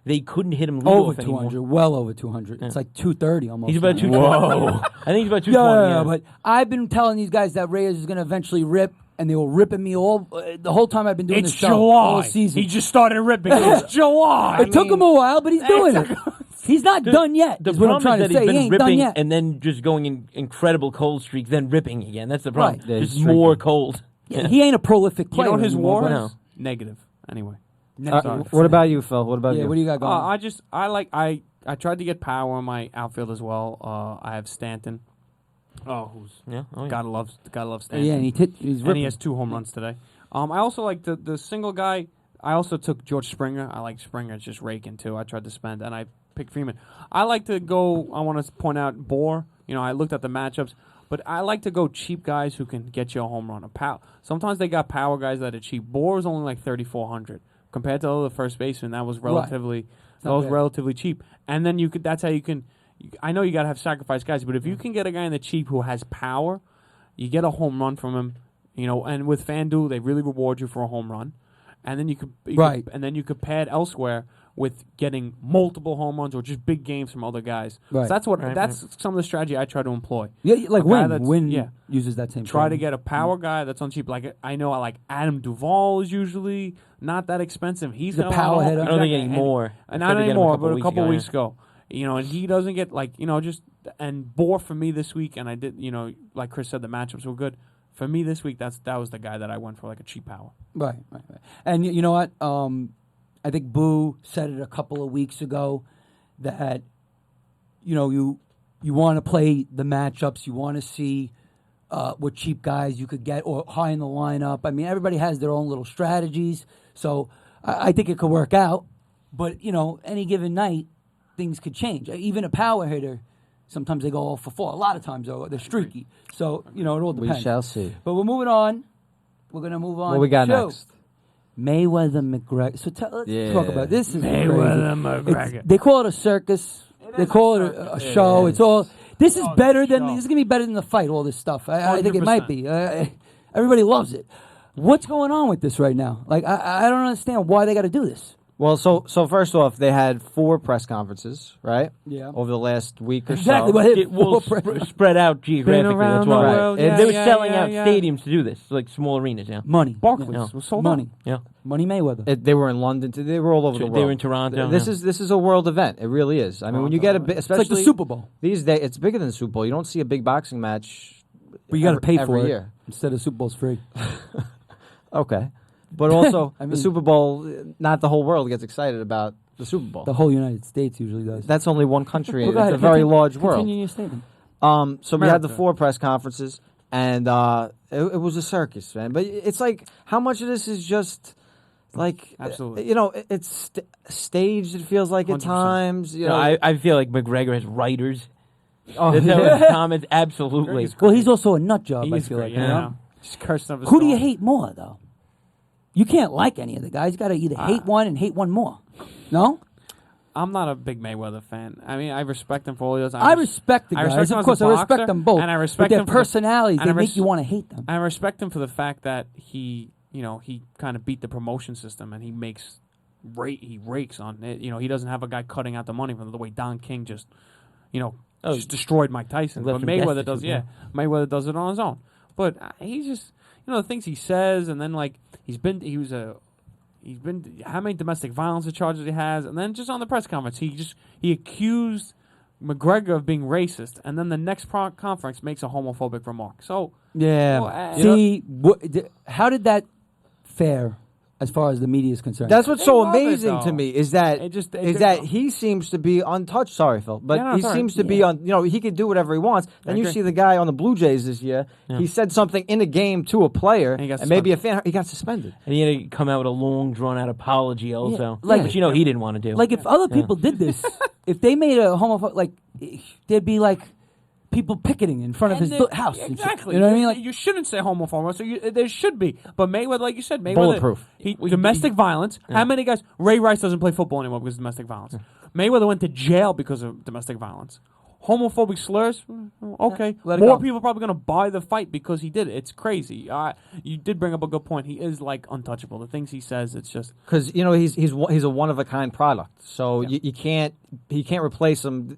They couldn't hit him over 200, anymore. Well over 200. It's 230 almost. He's about 220. Whoa. I think he's about 220. Yeah, but I've been telling these guys that Reyes is going to eventually rip, and they were ripping me all the whole time I've been doing this show. July. All season. He just started ripping. It's July. It took him a while, but he's doing it. He's not done yet. The is what I'm problem trying is to that say. he's He been ain't done ripping yet. and then just going in incredible cold streaks, then ripping again. That's the problem. Right. Just more cold. Yeah, he ain't a prolific player. You know what his anymore, war but- is? Negative. Anyway. What about you, Phil? What about you? What do you got going? I tried to get power on my outfield as well. I have Stanton. Gotta love Stanton. Yeah, and he's ripping. And he has 2 home runs today. I also like the single guy. I also took George Springer. I like Springer. It's just raking too. I tried to spend, and I picked Freeman. I like to go. I want to point out Bohr. I looked at the matchups, but I like to go cheap guys who can get you a home run. Sometimes they got power guys that are cheap. Bohr is only like 3,400 compared to other first basemen. That was relatively relatively cheap. And then you could. That's how you can. I know you got to have sacrifice guys, but if you can get a guy in the cheap who has power, you get a home run from him. And with FanDuel, they really reward you for a home run. And then you could, and then you could pad elsewhere with getting multiple home runs or just big games from other guys. Right. So that's some of the strategy I try to employ. Yeah, like Wynn yeah. uses that same. Try to strategy. get a power guy that's on cheap. Like I know, like Adam Duvall is usually not that expensive. He's The got power hitter. I don't think anymore. Not anymore, but a couple weeks ago. And he doesn't get and Bohr for me this week, and I did, like Chris said, the matchups were good. For me this week, that was the guy that I went for, like a cheap power. Right. And you know what? I think Boo said it a couple of weeks ago that, you want to play the matchups. You want to see what cheap guys you could get or high in the lineup. I mean, everybody has their own little strategies. So I think it could work out. But, any given night, things could change. Even a power hitter, sometimes they go all for 4. A lot of times, though, they're streaky. So, it all depends. We shall see. But we're moving on. We're going to move on. What we got next? Mayweather McGregor. So let's talk about this. Is Mayweather crazy. McGregor. They call it a circus. They call it a show. It's all. This is better than. show. This is gonna be better than the fight. All this stuff. I think it 100%. might be. Everybody loves it. What's going on with this right now? Like I don't understand why they got to do this. Well, so first off, they had 4 press conferences, right? Yeah. Over the last week or Exactly. so. What It will spread out geographically. around That's the why. world, They were selling out yeah. stadiums to do this, like small arenas. Yeah. money. Barclays Yeah. was sold Money. out. Yeah. Money Mayweather. They were in London. They were all over the world. They were in Toronto. This yeah. is a world event. It really is. I mean, when you get it's especially like the Super Bowl, these days, it's bigger than the Super Bowl. You don't see a big boxing match. but you got to pay for every it year. instead of Super Bowl's free. Okay, but also I the mean- Super Bowl. Not the whole world gets excited about the Super Bowl. The whole United States usually does. That's only one country. Well, go It's ahead. a very Continue- large world. Continue your statement. So we had the America. 4 press conferences, and it was a circus, man. But it's like, how much of this is just like, Absolutely. it's staged. It feels like at 100%. times. I feel like McGregor has writers. Oh, That yeah. was comments. Absolutely. Well, he's also a nut job. He I is feel great, like. yeah. Just cursing up his Who do you dog. hate more, though? You can't like any of the guys. You got to either hate one and hate one more. No? I'm not a big Mayweather fan. I mean, I respect him for all he does. I respect the I guys. respect him Of as course, a I respect boxer, them both. and I respect but their him for the- personalities, and they I make res- you want to hate them. I respect him for the fact that he kind of beat the promotion system and he rakes on it. He doesn't have a guy cutting out the money from the way Don King just destroyed Mike Tyson. Left But him Mayweather destitute, does, Mayweather does it on his own. But he's just, the things he says, and then like he's been how many domestic violence charges he has, and then just on the press conference he accused McGregor of being racist, and then the next conference makes a homophobic remark. So Yeah. Well, See, how did that fare as far as the media is concerned? That's what's They so love it, amazing to though. me is that It he seems to be untouched. Sorry, Phil, but Yeah, no, he sorry. seems to be on. He can do whatever he wants. Then you agree. see the guy on the Blue Jays this year. Yeah. He said something in a game to a player, And he got and maybe a fan. He got suspended. And he had to come out with a long, drawn-out apology also. like- Which, he didn't want to do. like if other people did this, if they made a homophobic, like there'd be like people picketing in front of his house. and shit. Exactly. You know what I mean? Like you shouldn't say homophobic. So there should be. But Mayweather, like you said, Mayweather. Bulletproof. Domestic violence. How many guys? Ray Rice doesn't play football anymore because of domestic violence. Mayweather went to jail because of domestic violence. Homophobic slurs. Okay. let it More go. people are probably going to buy the fight because he did it. It's crazy. You did bring up a good point. He is like untouchable. The things he says, it's just. Because he's a one of a kind product. So you can't replace him.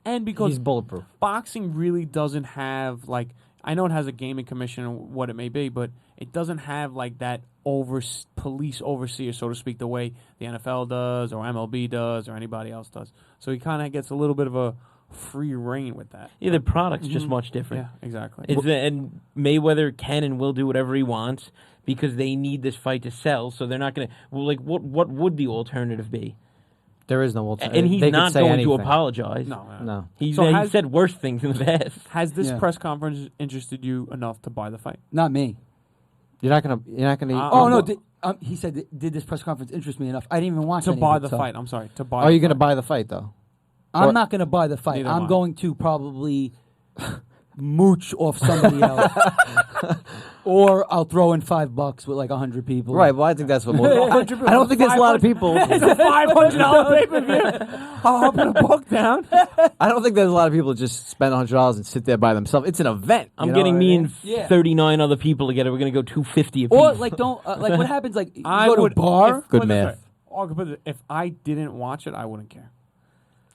And because He's bulletproof. boxing really doesn't have like, I know it has a gaming commission or what it may be, but it doesn't have like that police overseer, so to speak, the way the NFL does or MLB does or anybody else does. So he kind of gets a little bit of a free reign with that. the product's just much different. Yeah, exactly. And Mayweather can and will do whatever he wants because they need this fight to sell. So they're not going to. Well, like, what would the alternative be? There is no alternative. And he's They could not say going anything. to apologize. No. He So said worse things in the past. Has this Yeah. press conference interested you enough to buy the fight? not me. You're not gonna. Oh no! He said, "Did this press conference interest me enough?" I didn't even watch To any buy of it, the so fight. I'm sorry. To buy. Are the you gonna fight. buy the fight though? I'm not going to buy the fight. Neither am I'm I. going to probably mooch off somebody else, or I'll throw in $5 with like 100 people. Right. Well, I think that's what most. I don't think there's a lot of people. It's a $500 pay-per-view. I'll put a book down. I don't think there's a lot of people that just spend $100 and sit there by themselves. It's an event. I'm you know getting what I me mean? and Yeah. 39 other people together. We're going to go $250 a piece. Or like don't like what happens like you I go to a would bar. Good put it this math. way. if I didn't watch it, I wouldn't care.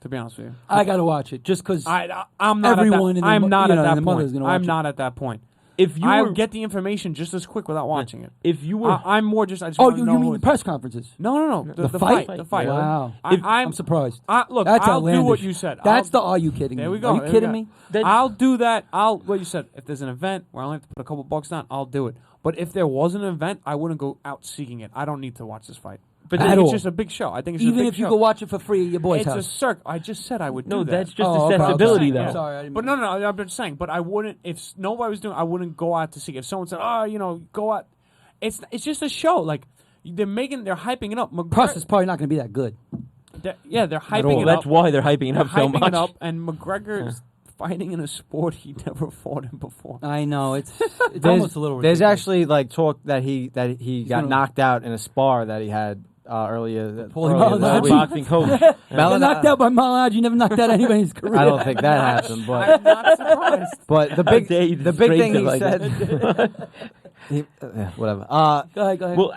To be honest with you, I got to watch it just because I'm not everyone at that, in the I'm not you at know, that the mother's point. gonna watch I'm it. not at that point. If you I were, get the information just as quick without watching it. if you were, I'm more just. I just Oh, wanna you know mean who the press conferences? No. The fight? The fight. Wow. I'm surprised. Look, That's I'll do what outlandish. you said. That's the. Are you kidding There me? we go. Are you there we kidding go. me? I'll do that. What you said. If there's an event where I only have to put a couple bucks down, I'll do it. But if there was an event, I wouldn't go out seeking it. I don't need to watch this fight. But At it's all. just a big show. I think it's Even a big if you show. go watch it for free at your boy's It's house. a circ. I just said I would do that. that's just okay. accessibility, I'm though. sorry, I didn't But mean- no, I'm just saying. But I wouldn't. If nobody was doing, I wouldn't go out to see. If someone said, go out, it's just a show. Like they're hyping it up. Plus, it's probably not going to be that good. They're hyping well, it that's up. why they're hyping it up so hyping much. it up, and McGregor is fighting in a sport he never fought in before. I know it's almost a little. There's ridiculous. actually like talk that he got gonna- knocked out in a spar that he had earlier. Paulie earlier Malignaggi. this The week. boxing coach. Got Malignaggi- knocked out by Malignaggi. You never knocked out anybody's career. I don't think that happened, but I'm not surprised. but the How dare you the big disgrace thing it he like said. that. Whatever. Go ahead. Well,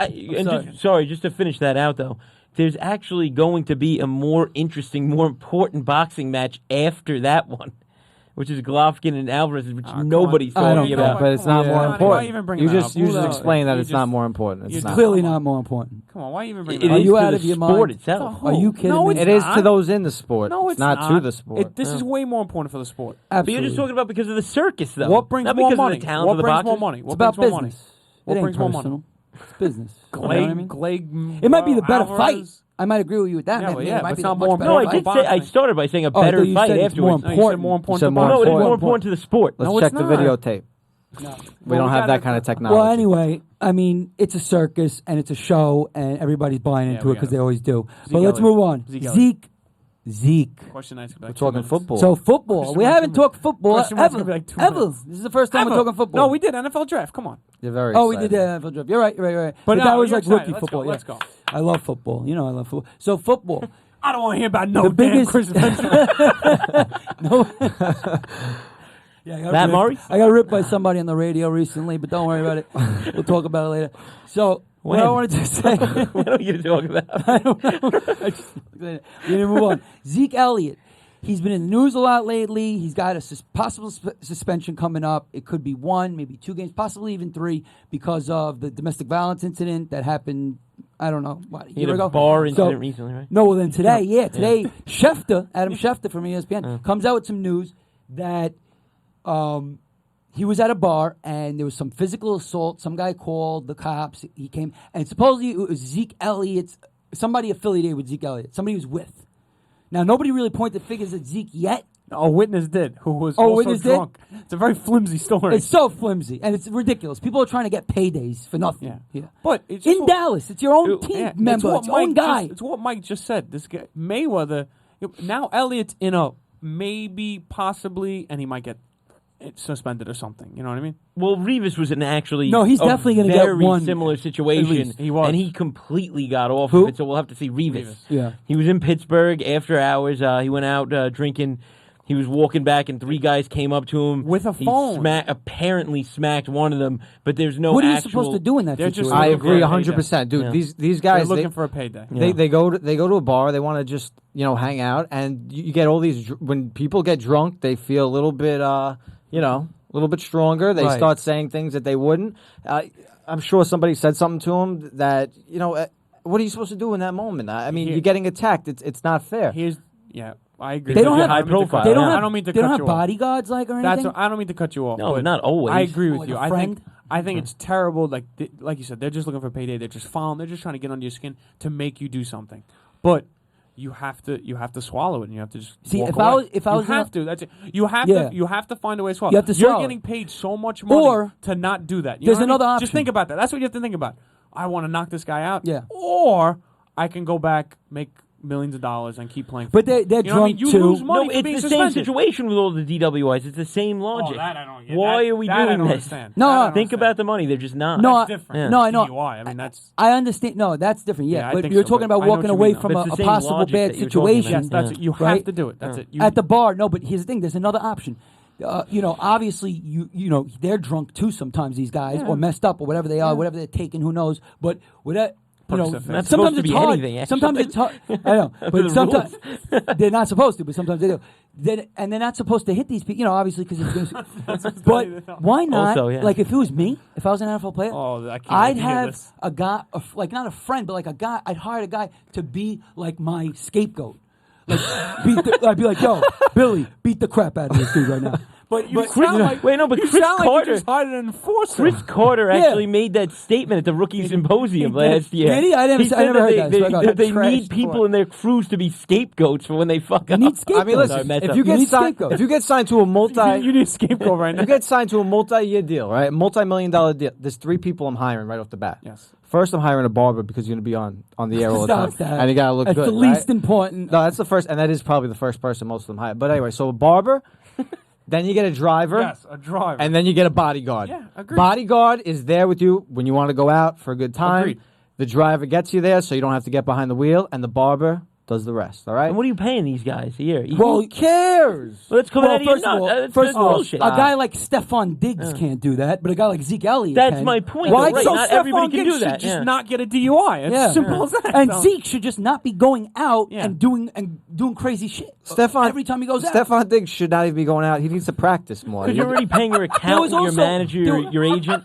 sorry. just to finish that out, though, there's actually going to be a more interesting, more important boxing match after that one, which is Golovkin and Alvarez, which nobody's I don't talking care. about. But it's not Yeah. more Why important. even bring You that just up? Who knows? explain that You it's just- not more important. It's you not. Clearly not more important. Come on, why even bring It that Are up? you is out to of your the sport mind? itself. Are you kidding No, me? it's It is not. to those in the sport. No, it's not to the sport. This is way more important for the sport. But Absolutely. you're just talking about because of the circus, though. What brings Not more because money? of the talent What of the brings boxers. more money? It's What about brings more business. money? What It ain't brings more money? personal. It's business. You know what I mean? Gleg, It might be the better fight. Alvarez. I might agree with you with that. Yeah, man. well, It yeah, might but be it's not much more better No, I fight. did say I started by saying a Oh, I better thought you fight said it's more afterwards. No, you said more important. important said to more No, boxing. it's more important. important to the sport. Let's No, check it's the not. videotape. No. We don't have that kind of technology. Well, anyway, I mean, it's a circus and it's a show, and everybody's buying Yeah, into we it because got it. they always do. Zeke but let's Elliott. move on. Zeke Zeke. Question nice. We're talking football. So football. Question We mark's haven't gonna talked football question mark's ever. gonna be like 2 Ever. minutes. This is the first time we're talking football. No, we did NFL draft. Come on. You're very Oh, we excited. did the NFL draft. You're right. Right. But that no, was you're like excited. rookie Let's football. go, Yeah. let's go. I love football. You know, I love football. So football. I don't want to hear about no The damn biggest- Chris Benjamin. No. Yeah, I got Matt ripped. Murray? I got ripped by somebody on the radio recently, but don't worry about it. We'll talk about it later. So what I When? wanted to say. What are you talking about? I don't know. We're gonna move on. Zeke Elliott. He's been in the news a lot lately. He's got a possible suspension coming up. It could be 1, maybe 2 games, possibly even 3, because of the domestic violence incident that happened. I don't know, what, a He year had ago. a bar So- incident recently, right? No, well then today, today, Adam Schefter from ESPN comes out with some news that he was at a bar and there was some physical assault. Some guy called the cops. He came and supposedly it was Zeke Elliott's, somebody affiliated with Zeke Elliott, somebody he was with. Now nobody really pointed fingers at Zeke yet. A witness did, who was Oh, also witness did? drunk. It's a very flimsy story. It's so flimsy and it's ridiculous. People are trying to get paydays for nothing. Yeah. Yeah. But it's just In Dallas, it's your own team yeah, member, it's your own guy. It's what Mike just said. This guy Mayweather. Now Elliott's in a maybe, possibly, and he might get suspended or something. You know what I mean? Well, Revis was in actually No, he's a definitely gonna get very one, similar at situation. least. He was. And he completely got off Who? of it, so we'll have to see Revis. Yeah. He was in Pittsburgh after hours. He went out drinking. He was walking back, and 3 guys came up to him. With a He phone. apparently smacked one of them, but there's no What are you actual... supposed to do in that They're just situation? I looking for agree a 100%, dude. Yeah. These They're guys looking for a payday. Yeah. they go to a bar. They want to just hang out, and you get all these. When people get drunk, they feel a little bit a little bit stronger. They Right. start saying things that they wouldn't. I'm sure somebody said something to him that what are you supposed to do in that moment? I mean, Here- you're getting attacked. It's not fair. I agree. They don't have- I don't mean to high profile. cut- They don't I have. don't mean to They don't cut have you off. bodyguards like or anything. I don't mean to cut you off. No, but not always. I agree Like with a you. friend? I think it's terrible. Like you said, they're just looking for payday. They're just following. They're just trying to get under your skin to make you do something. But you have to swallow it, and you have to just See, walk if away. I was- if I was you in have a- to. That's it. You have Yeah. to. You have to find a way to swallow. You have to You're swallow getting it. paid so much money Or- to not do that. You There's know what I mean? another Just option. think about that. That's what you have to think about. I want to knock this guy out. Yeah. Or I can go back, make millions of dollars, and keep playing. But football. they're You know what I mean? drunk You too. lose money No, for it's being the suspended. same situation with all the DWIs. It's the same logic. Oh, that I don't get. Why That- are we that I doing don't this? understand. No, That I don't Think understand. about the money. They're just not. No, That's different. Yeah. No, I know. DUI. I mean, that's. I understand. No, that's different. Yeah, Yeah, I but think you're so, talking but about I know walking what you away mean, though. from But a, it's a the same possible logic bad that you're talking about. situation. Yes, that's it. You have Right? to do it. That's it. You, At the bar. No, but here's the thing. There's another option. Obviously, they're drunk too sometimes. These guys, or messed up, or whatever they are, whatever they're taking. Who knows? But Not supposed sometimes to it's be hard. anything, Sometimes actually. it's hard. I know, The but sometimes rules. they're not supposed to. But sometimes they do. And they're not supposed to hit these people. Obviously because it's going to. But why not? Also, yeah. Like if it was me, if I was an NFL player, I can't I'd wait to hear have this. a guy, like not a friend, but like a guy. I'd hire a guy to be like my scapegoat. Like I'd be like, yo, Billy, beat the crap out of this dude right now. But you Chris sound like Carter. you just hired an enforcer. Chris Carter Yeah. actually made that statement at the rookie symposium last year. Did he? I never said heard that. They, So I got that they trash need people talk. in their crews to be scapegoats for when they fuck You up. need scapegoats. I mean, listen. Sorry, messed If up. you You get need signed, scapegoat. if you get signed to a you need a scapegoat right now. you get signed to a multi-year deal, right? $Multi-million deal. There's 3 people I'm hiring right off the bat. Yes. First, I'm hiring a barber because you're going to be on the air all the time, Stop that. and you got to look That's good. the least right? important. No, that's the first, and that is probably the first person most of them hire. But anyway, so a barber, then you get a driver, Yes, a driver. and then you get a bodyguard. Yeah, agreed. Bodyguard is there with you when you want to go out for a good time. Agreed. The driver gets you there, so you don't have to get behind the wheel, and the barber does the rest. All right. And what are you paying these guys a year? Well, Who cares? Well, that's coming Well, out of your first of all, nut. first of all, bullshit. a guy like Stephon Diggs can't do that, but a guy like Zeke Elliott That's can. my point. Why? though, right? So Not Stephon everybody can Diggs do that. should just yeah. not get a DUI. It's Yeah. simple as that. And So- Zeke should just not be going out Yeah. and doing crazy shit. Stephon every time he goes out. Stephon Diggs should not even be going out. He needs to practice more. Because you're already paying your accountant, your also- manager, your agent.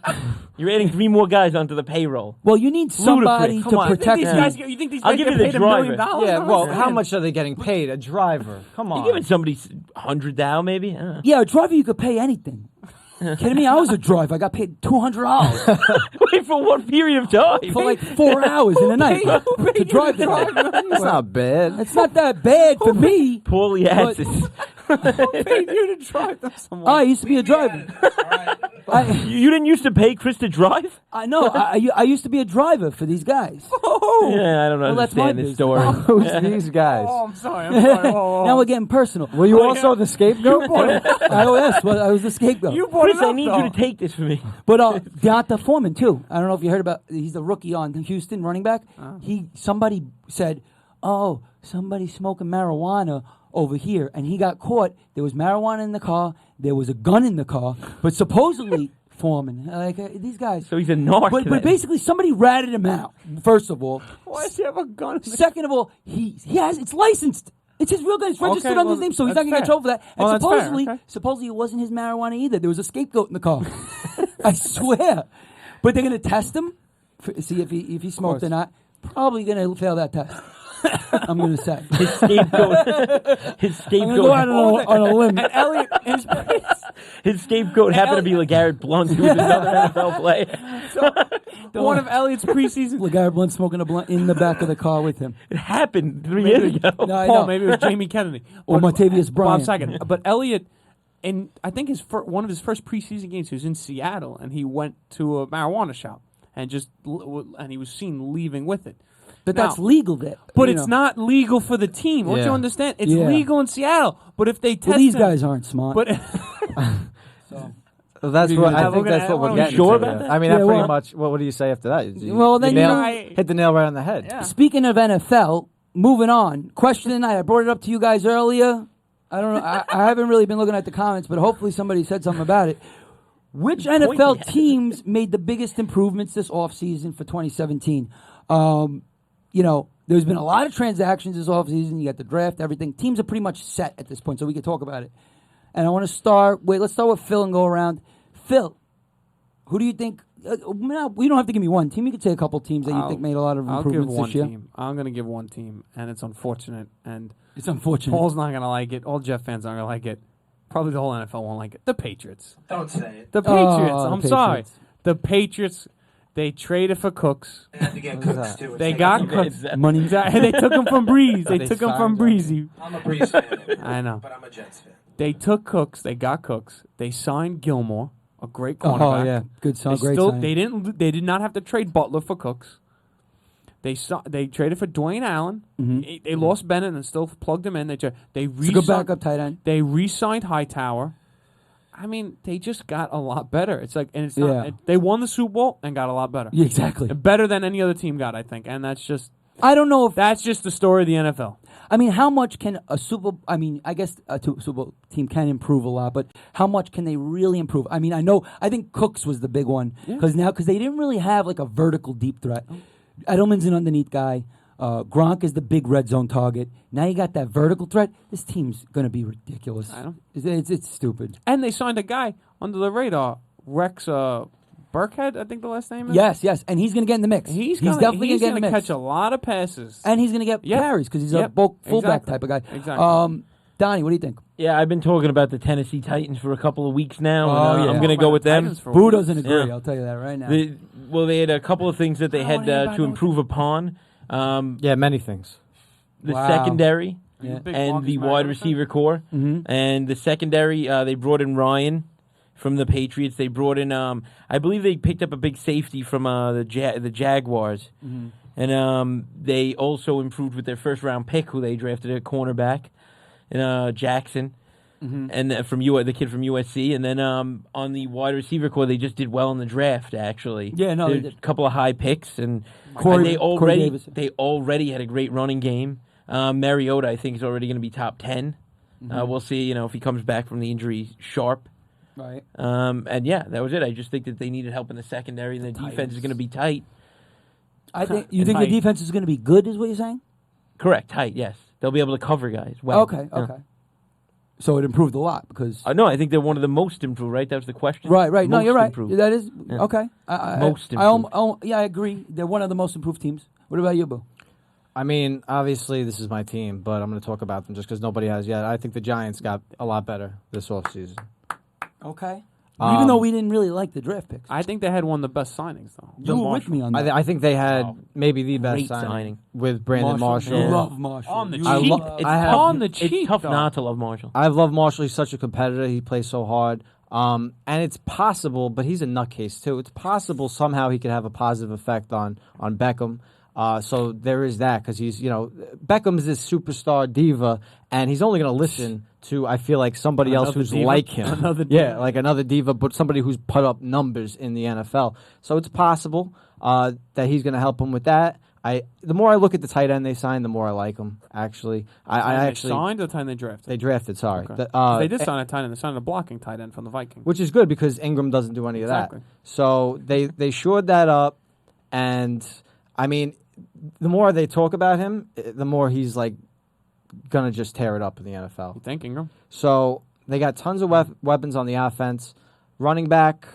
You're adding 3 more guys onto the payroll. Well, you need somebody Ludicrous. to Come on. protect these you. guys, you think these I'll guys give get you the paid $1 million? driver. Yeah, I'm well, not how saying. much are they getting paid? A driver. Come on. You're giving somebody $100,000 maybe. I don't know. Yeah, a driver you could pay anything. Kidding me? I was a driver. I got paid $200 Wait for one period of time. for like 4 hours in a night to drive the guy. That's not bad. It's not that bad for me. Poorly asses. paid you to drive them somewhere. I used to be a driver. You didn't used to pay Chris to drive? I know. I used to be a driver for these guys. Yeah, I don't Well, that's my understand this business. story. Who's these guys? Oh, I'm sorry. I'm sorry. Now we're getting personal. Were you also the scapegoat? I was the scapegoat. You brought Chris, it up, I need though. you to take this for me. But Deonta Foreman too. I don't know if you heard about. He's a rookie on Houston, running back. Somebody said, "Oh, somebody's smoking marijuana over here," and he got caught. There was marijuana in the car. There was a gun in the car. But supposedly Foreman, these guys. So he's a narc. But then. basically, somebody ratted him out. First of all. Why does he have a gun? Second of all, he has it's licensed. It's his real gun. It's registered Okay, under well, his name, so he's not that's gonna get fair. trouble for that. Well, And that's fair, supposedly it wasn't his marijuana either. There was a scapegoat in the car. I swear. But they're gonna test him, see if he smoked or not. Probably gonna fail that test. I'm gonna say. His scapegoat. His I'm gonna go out scapegoat. on a limb. And Elliot, His scapegoat happened to be LeGarrette Blount, who was another NFL player. one of Elliot's preseason. LeGarrette Blount smoking a blunt in the back of the car with him. It happened 3 years ago. No, I Paul, know. maybe it was Jamie Kennedy Or But- Martavius Bryant. Bob Saget. But Elliot, and I think one of his first preseason games, he was in Seattle, and he went to a marijuana shop and and he was seen leaving with it. But Now- that's legal there. But you it's know. not legal for the team. Don't Yeah. you understand? It's Yeah. legal in Seattle. But if they test Well, these him- guys aren't smart. but Well, that's what I think. That's what we're Are we getting. sure to, about yeah. that? I mean, Yeah, that pretty well- much. What do you say after that? Well, then, you know- hit the nail right on the head. Yeah. Speaking of NFL, moving on. Question of the night. I brought it up to you guys earlier. I don't know. I haven't really been looking at the comments, but hopefully somebody said something about it. Which NFL pointing at it. teams made the biggest improvements this offseason for 2017? You know, there's been a lot of transactions this offseason. You got the draft, everything. Teams are pretty much set at this point, so we can talk about it. And I want to start with, let's start with Phil and go around. Phil, who do you think? No, you don't have to give me one team. You could say a couple teams that you think made a lot of I'll give improvements one this year. team. I'm going to give one team, and it's unfortunate. And It's unfortunate. Paul's not going to like it. All Jeff fans aren't going to like it. Probably the whole NFL won't like it. The Patriots. Don't say it. The Patriots. Oh, I'm the sorry. Patriots. The Patriots. They traded for Cooks. They had to get Cooks too. They got Cooks. Money. Exactly. They took him from Breeze. They They took him signed from him. Breezy. I'm a Breeze fan. I know. But I'm a Jets fan. They took Cooks. They got Cooks. They signed Gilmore, a great cornerback. Oh yeah, good song. They Great still sign. they did not have to trade Butler for Cooks. They traded for Dwayne Allen. They lost Bennett and still plugged him in. They It's a good backup tight end. They re-signed Hightower. I mean, they just got a lot better. It's like, and it's not. Yeah. They won the Super Bowl and got a lot better. Yeah, exactly. Better than any other team got, I think. And that's just I don't know if the story of the NFL. I mean, how much can a Super? I mean, I guess a Super Bowl team can improve a lot, but how much can they really improve? I mean, I think Cooks was the big one because they didn't really have like a vertical deep threat. Edelman's an underneath guy. Gronk is the big red zone target. Now you got that vertical threat. This team's going to be ridiculous. I know. It's stupid. And they signed a guy under the radar, Rex Burkhead, I think the last name is. Yes, and he's going to get in the mix. He's definitely going to get in the mix. Catch a lot of passes. And he's going to get carries because he's a fullback type of guy. Exactly. Donnie, what do you think? Yeah, I've been talking about the Tennessee Titans for a couple of weeks now. Oh, and, I'm going to go with them. Boo doesn't agree. I'll tell you that right now. They had a couple of things that they had to improve upon. Many things. The secondary and the wide receiver core. Mm-hmm. And the secondary, they brought in Ryan from the Patriots. They brought in, I believe they picked up a big safety from the Jaguars. Mm-hmm. And they also improved with their first-round pick, who they drafted at cornerback, Jackson. Mm-hmm. And the kid from USC, and then on the wide receiver core, they just did well in the draft. Actually, they did a couple of high picks, and they already had a great running game. Mariota, I think, is already going to be top 10. Mm-hmm. We'll see, if he comes back from the injury sharp. Right. And that was it. I just think that they needed help in the secondary, and the defense is going to be tight. I think the defense is going to be good, is what you're saying? Correct, tight. Yes, they'll be able to cover guys well. Okay. So it improved a lot because... no, I think they're one of the most improved, right? That was the question. Right. No, Most you're right. improved. That is... Okay. Most improved. I agree. They're one of the most improved teams. What about you, Boo? I mean, obviously, this is my team, but I'm going to talk about them just because nobody has yet. I think the Giants got a lot better this offseason. Okay. Even though we didn't really like the draft picks. I think they had one of the best signings, though. You were with me on that. I think they had maybe the best Great signing with Brandon Marshall. You love Marshall. On the You cheap. love- It's tough not to love Marshall. I love Marshall. He's such a competitor. He plays so hard. And it's possible, but he's a nutcase too. It's possible somehow he could have a positive effect on Beckham. So there is that because he's, Beckham's this superstar diva, and he's only going to listen to, I feel like, somebody else who's diva? like him. Another diva. Like another diva, but somebody who's put up numbers in the NFL. So it's possible that he's going to help him with that. The more I look at the tight end they signed, the more I like them. Actually, I actually signed or the time they drafted. They drafted. Sorry, Okay. They did sign a tight end. They signed a blocking tight end from the Vikings, which is good because Ingram doesn't do any of Exactly. that. So they shored that up, and I mean, the more they talk about him, the more he's like gonna just tear it up in the NFL. You think, Ingram? So they got tons of weapons on the offense. Running back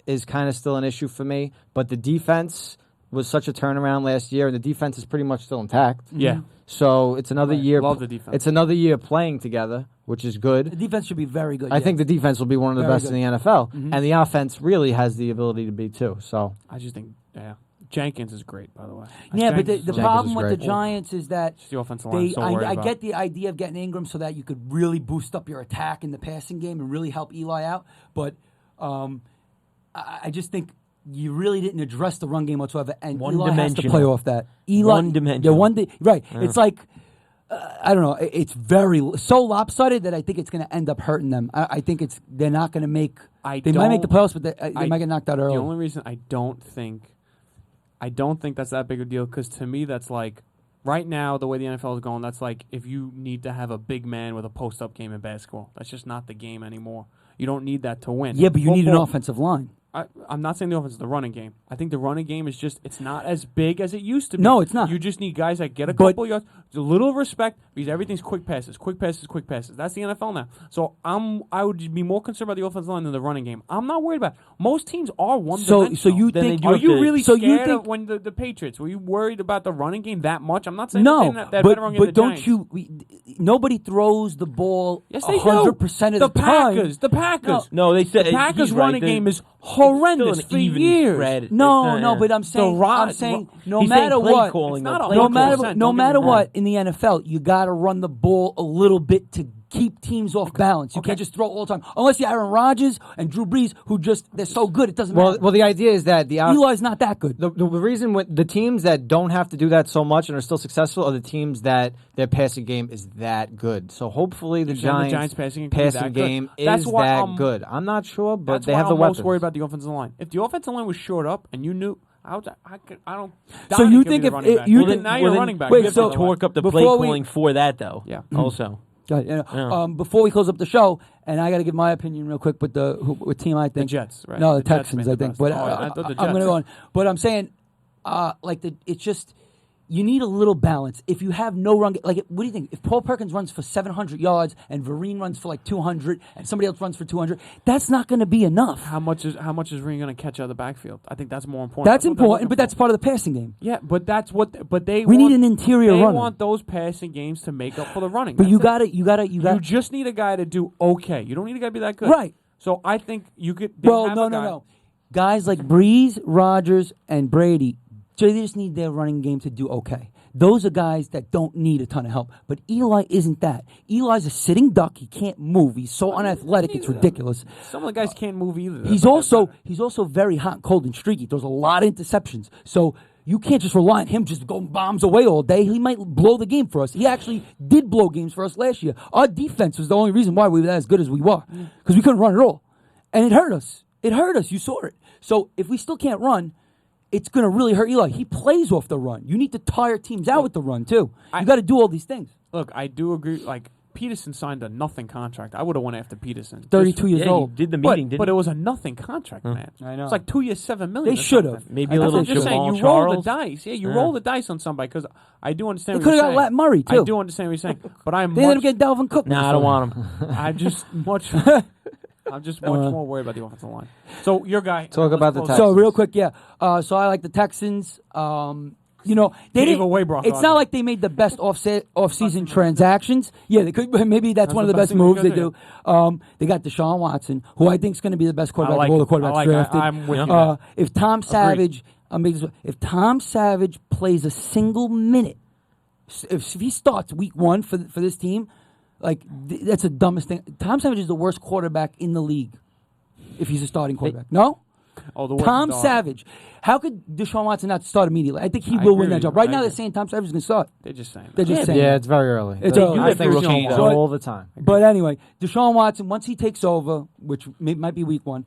is kind of still an issue for me, but the defense was such a turnaround last year, and the defense is pretty much still intact. Yeah. So it's another year. Love the defense. It's another year playing together, which is good. The defense should be very good. I think the defense will be one of the Very best good. in the NFL, Mhm. and the offense really has the ability to be too. So I just think, Jenkins is great, by the way. Yeah, but the Jenkins problem is with the great. Giants is that Just the offensive line. I get the idea of getting Ingram so that you could really boost up your attack in the passing game and really help Eli out. But I just think you really didn't address the run game whatsoever, and Eli has to play off that. Eli, One-dimensional. Right. It's like I don't know. It's so lopsided that I think it's going to end up hurting them. I think they're not going to make. They might make the playoffs, but they might get knocked out early. The only reason I don't think that's that big a deal, because to me that's like right now the way the NFL is going, that's like if you need to have a big man with a post-up game in basketball. That's just not the game anymore. You don't need that to win. Yeah, but you need an offensive line. I'm not saying the offense is the running game. I think the running game is just, it's not as big as it used to be. No, it's not. You just need guys that get a couple yards, a little respect, because everything's quick passes. That's the NFL now. So I would be more concerned about the offensive line than the running game. I'm not worried about it. Most teams are one-dimensional. So you think... Are you really so scared you think, of when the Patriots? Were you worried about the running game that much? I'm not saying no, that better run game but than the don't Giants. nobody throws the ball Yes, they 100% of the time. The Packers. No, they said The Packers' he's right. running game is It's horrendous still for an even years. spread. No, but I'm saying, no He's matter saying play what, calling, It's not though. a Play whole calling. percent. no Don't get matter me wrong. what in the NFL, you got to run the ball a little bit to keep teams off balance. You can't just throw all the time, unless you're Aaron Rodgers and Drew Brees, who they're so good it doesn't matter. well, the idea is that Eli's not that good. The reason the teams that don't have to do that so much and are still successful are the teams that their passing game is that good. So hopefully the Giants passing game is That's why that good. I'm not sure, but That's they why have the I'm weapons. most worried about the offensive line. If the offensive line was shored up and you knew, I don't. So Donny you could think be if the running it- back. you Well, think- then now you're running back. wait, You have so- to Torque up the play Before we- calling for that, though. Yeah. Also. Before we close up the show, and I got to give my opinion real quick with what team I think. The Jets, right? No, the Jets Texans, made I the think. best. But I thought the I'm going to Jets. go on. But I'm saying it's just. You need a little balance. If you have no run, what do you think? If Paul Perkins runs for 700 yards and Vereen runs for like 200 and somebody else runs for 200, that's not going to be enough. How much is Vereen going to catch out of the backfield? I think that's more important. That's important, but that's part of the passing game. Yeah, but that's what. But they we need an interior runner. They want those passing games to make up for the running. But you got it. You You just need a guy to do okay. You don't need a guy to be that good. Right. So I think you could. No. Guys like Breeze, Rodgers, and Brady, they just need their running game to do okay. Those are guys that don't need a ton of help. But Eli isn't that. Eli's a sitting duck. He can't move. He's so unathletic. It's ridiculous. Some of the guys can't move either. He's also very hot and cold and streaky. He throws a lot of interceptions. So you can't just rely on him just going bombs away all day. He might blow the game for us. He actually did blow games for us last year. Our defense was the only reason why we were as good as we were. Because we couldn't run at all. And it hurt us. It hurt us. You saw it. So if we still can't run, it's going to really hurt Eli. He plays off the run. You need to tire teams out with the run, too. You got to do all these things. Look, I do agree. Like, Peterson signed a nothing contract. I would have went after Peterson. 32 years old. He did the meeting, but it was a nothing contract, man. I know. It's like 2 years, $7 million. They should have. Maybe a little I'm just saying, Jamal you roll Charles. the dice. Yeah, you roll the dice on somebody because I do understand They what could you're have saying. got Lat Murray, too. I do understand what you're saying. But I'm They ended up getting Dalvin Cook. Nah, I don't want him. I'm just much more worried about the offensive line. So your guy. Talk about the close. Texans. So real quick, yeah. So I like the Texans. They Gave didn't. away Brock It's Osweiler. not like they made the best off-season transactions. Yeah, they could. Maybe that's one of the best thing moves they they could do. They got Deshaun Watson, who I think is going to be the best quarterback of all the quarterbacks drafted. I'm with you. If Tom Savage, if Tom Savage plays a single minute, if he starts week 1 for this team, that's the dumbest thing. Tom Savage is the worst quarterback in the league. If he's a starting quarterback, no. Oh, the worst Tom dog. Savage. How could Deshaun Watson not start immediately? I think he will win agree that with job. you. Right I now, agree. they're saying Tom Savage is going to start. They're just saying. They're just saying. Yeah, it's very early. It's early. I think Deshaun rookies Watson. all the time. But anyway, Deshaun Watson, once he takes over, which might be week 1,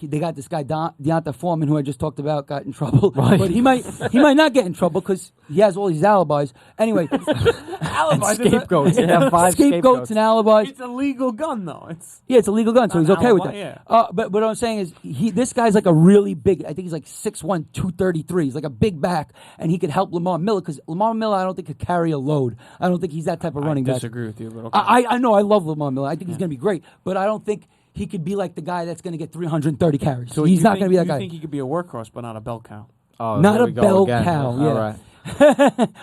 they got this guy Deonta Foreman, who I just talked about, got in trouble. Right. But he might not get in trouble because he has all these alibis. Anyway, And scapegoats. They have 5 scapegoats and alibis. It's a legal gun, though. It's a legal gun, so Not he's an okay with alibi, that. yeah. But what I'm saying is, this guy's like a really big. I think he's like 6'1", 233. He's like a big back, and he could help Lamar Miller because Lamar Miller, I don't think could carry a load. I don't think he's that type of running I back. disagree with you, but okay. I know I love Lamar Miller. I think he's going to be great, but I don't think he could be like the guy that's going to get 330 carries. So he's not going to be that You guy. think he could be a workhorse, but not a bell cow? Oh, Not there a we go bell again. cow, All yeah. right.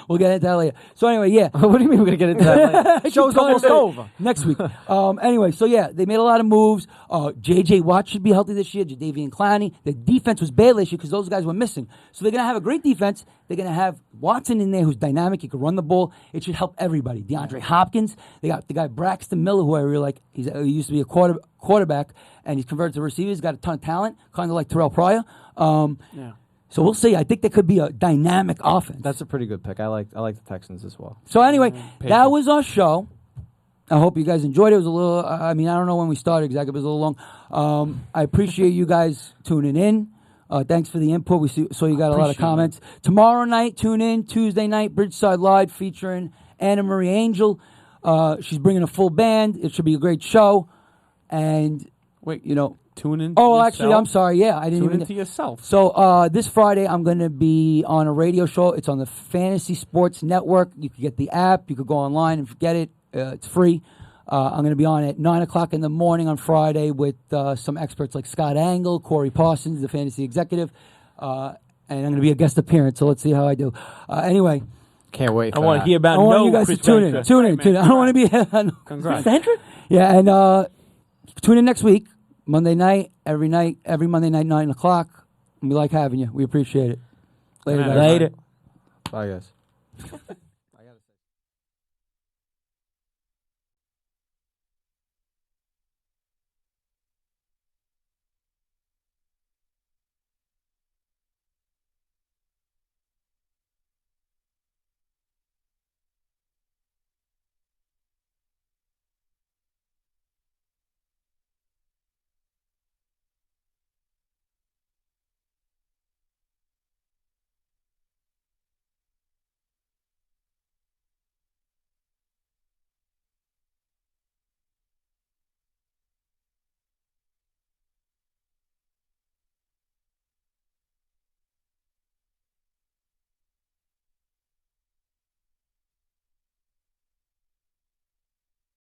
We'll get into that later. So anyway, yeah. What do you mean we're going to get into that later? Show's almost over. Next week. Anyway, so yeah, they made a lot of moves. J.J. Watt should be healthy this year. Jadeveon Clowney. The defense was bad last year because those guys were missing. So they're going to have a great defense. They're going to have Watson in there who's dynamic. He can run the ball. It should help everybody. DeAndre Hopkins. They got the guy Braxton Miller, who I really like. He used to be a quarterback, and he's converted to receiver. He's got a ton of talent, kind of like Terrell Pryor. Yeah. So we'll see. I think there could be a dynamic offense. That's a pretty good pick. I like the Texans as well. So anyway, Patriots. that was our show. I hope you guys enjoyed it. It was a little, I don't know when we started exactly, but it was a little long. I appreciate you guys tuning in. Thanks for the input. We saw you got a lot of comments. Tomorrow night, tune in. Tuesday night, Bridgeside Live featuring Anna Marie Angel. She's bringing a full band. It should be a great show. And, Wait, Oh, tune in. Yourself. actually, I'm sorry. Yeah, I didn't Tune even. into yourself. So this Friday, I'm going to be on a radio show. It's on the Fantasy Sports Network. You can get the app. You could go online and get it. It's free. I'm going to be on at 9 o'clock in the morning on Friday with some experts like Scott Angle, Corey Parsons, the fantasy executive, and I'm going to be a guest appearance. So let's see how I do. Anyway, Can't wait. I want to hear about I want no you guys Chris to tune in. Ventura. Tune in. I don't want to be. Congrats. Yeah, and tune in next week, Monday night, every Monday night, 9 o'clock. We like having you. We appreciate it. Later, guys. Later. Bye, guys.